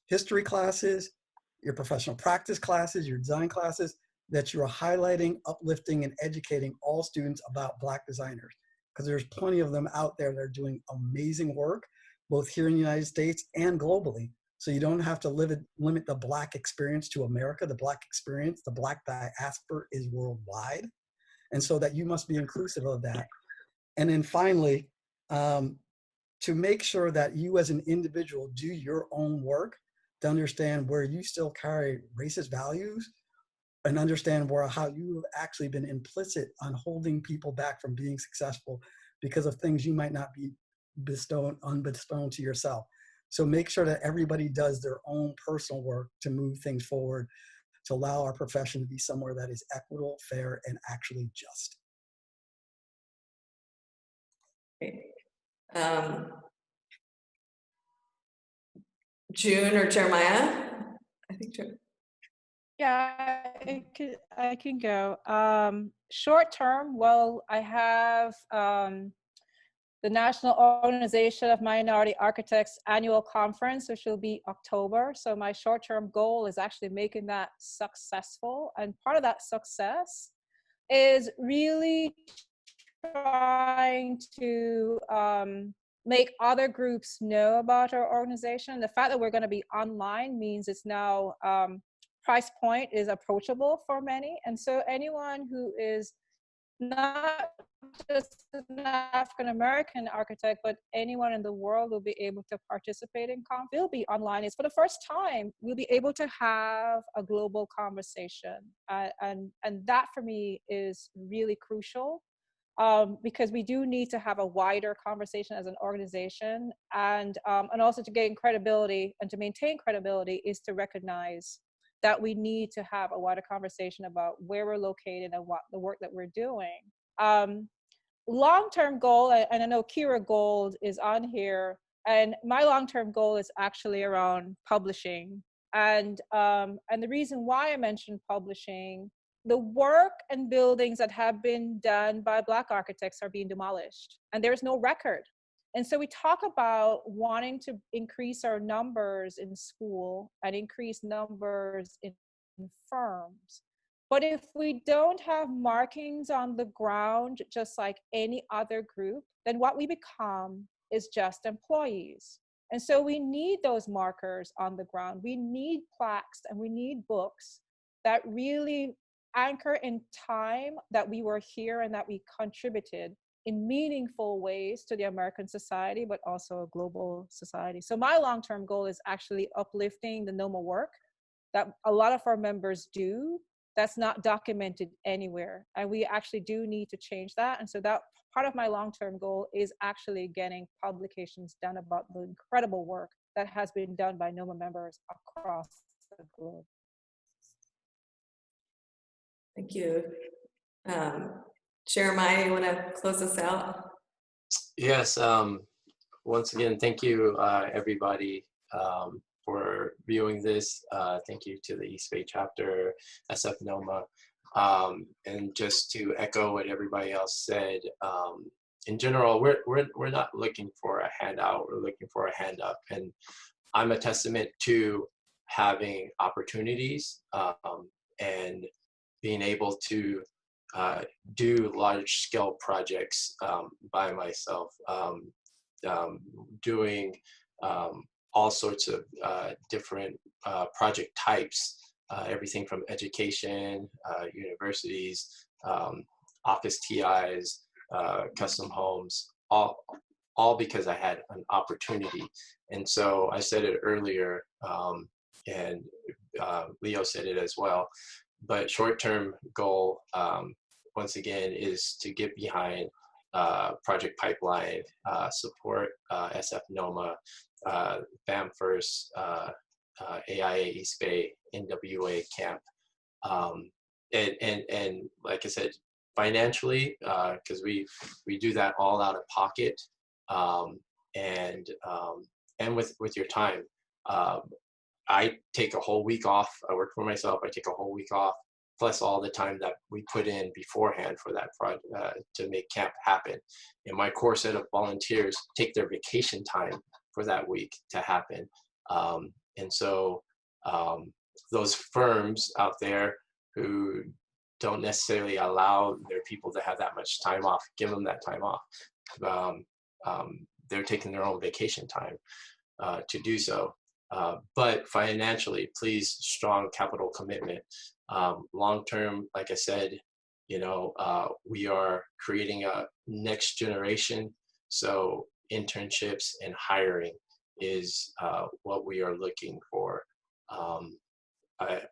B: history classes, your professional practice classes, your design classes, that you're highlighting, uplifting, and educating all students about Black designers. Because there's plenty of them out there that are doing amazing work, both here in the United States and globally. So you don't have to limit the Black experience to America. The Black experience, the Black diaspora is worldwide. And so that you must be inclusive of that. And then finally, to make sure that you as an individual do your own work to understand where you still carry racist values and understand how you have actually been implicit on holding people back from being successful because of things you might not be bestowed to yourself. So make sure that everybody does their own personal work to move things forward, to allow our profession to be somewhere that is equitable, fair, and actually just.
A: Great. June or Jeremiah? I think June.
D: Yeah, I can go. Short term, well, I have the National Organization of Minority Architects annual conference, which will be October. So my short-term goal is actually making that successful. And part of that success is really trying to make other groups know about our organization. The fact that we're going to be online means it's now price point is approachable for many. And so anyone who is not just an African-American architect, but anyone in the world will be able to participate in conference. Will be online. It's for the first time we'll be able to have a global conversation. And that for me is really crucial because we do need to have a wider conversation as an organization. And also to gain credibility and to maintain credibility is to recognize that we need to have a wider conversation about where we're located and what the work that we're doing. Long-term goal, and I know Kira Gold is on here, and my long-term goal is actually around publishing. And the reason why I mentioned publishing, the work and buildings that have been done by Black architects are being demolished, and there's no record. And so we talk about wanting to increase our numbers in school and increase numbers in firms. But if we don't have markings on the ground, just like any other group, then what we become is just employees. And so we need those markers on the ground. We need plaques and we need books that really anchor in time that we were here and that we contributed in meaningful ways to the American society, but also a global society. So my long-term goal is actually uplifting the NOMA work that a lot of our members do that's not documented anywhere. And we actually do need to change that. And so that part of my long-term goal is actually getting publications done about the incredible work that has been done by NOMA members across the globe.
A: Thank you. Jeremiah, you want to close us out?
F: Yes. Once again, thank you, everybody, for viewing this. Thank you to the East Bay chapter, SFNOMA. And just to echo what everybody else said, in general, we're not looking for a handout. We're looking for a hand up. And I'm a testament to having opportunities and being able to do large-scale projects by myself, doing all sorts of different project types, everything from education, universities, office TIs, custom homes, all because I had an opportunity. And so I said it earlier, and Leo said it as well, but short-term goal, once again, is to get behind Project Pipeline, support SFNOMA, BAM First, AIA East Bay, NWA Camp. And like I said, financially, because we do that all out of pocket, and with your time. I take a whole week off. I work for myself. I take a whole week off, plus all the time that we put in beforehand for that project to make camp happen. And my core set of volunteers take their vacation time for that week to happen. And so those firms out there who don't necessarily allow their people to have that much time off, give them that time off. They're taking their own vacation time to do so. But financially, please, strong capital commitment. Long-term, like I said, we are creating a next generation. So internships and hiring is what we are looking for. Like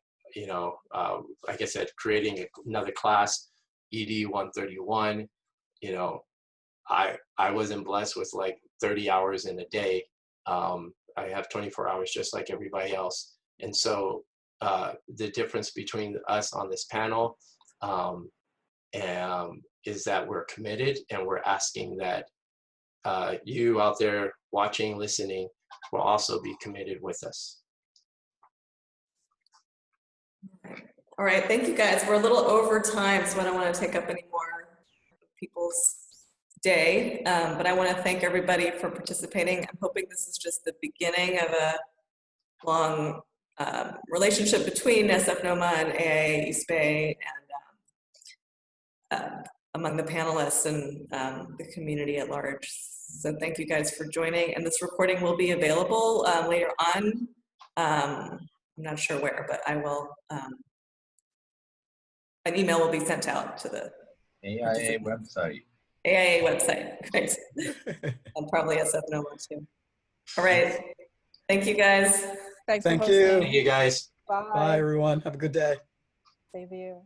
F: I said, creating another class, ED 131, I wasn't blessed with like 30 hours in a day. I have 24 hours just like everybody else. And so the difference between us on this panel is that we're committed, and we're asking that you out there watching, listening, will also be committed with us.
A: All right, thank you guys. We're a little over time, so I don't want to take up any more of people's day, but I want to thank everybody for participating. I'm hoping this is just the beginning of a long relationship between SFNOMA and AIA East Bay and among the panelists and the community at large. So thank you guys for joining, and this recording will be available later on. I'm not sure where, but I will, an email will be sent out to the
H: AIA website.
A: AIA website, great. And probably SFNOMA too. All right, thank you guys.
D: Thanks
B: Thank
D: for hosting.
B: you.
F: Thank you, guys.
D: Bye.
B: Bye, everyone. Have a good day.
D: Same to you.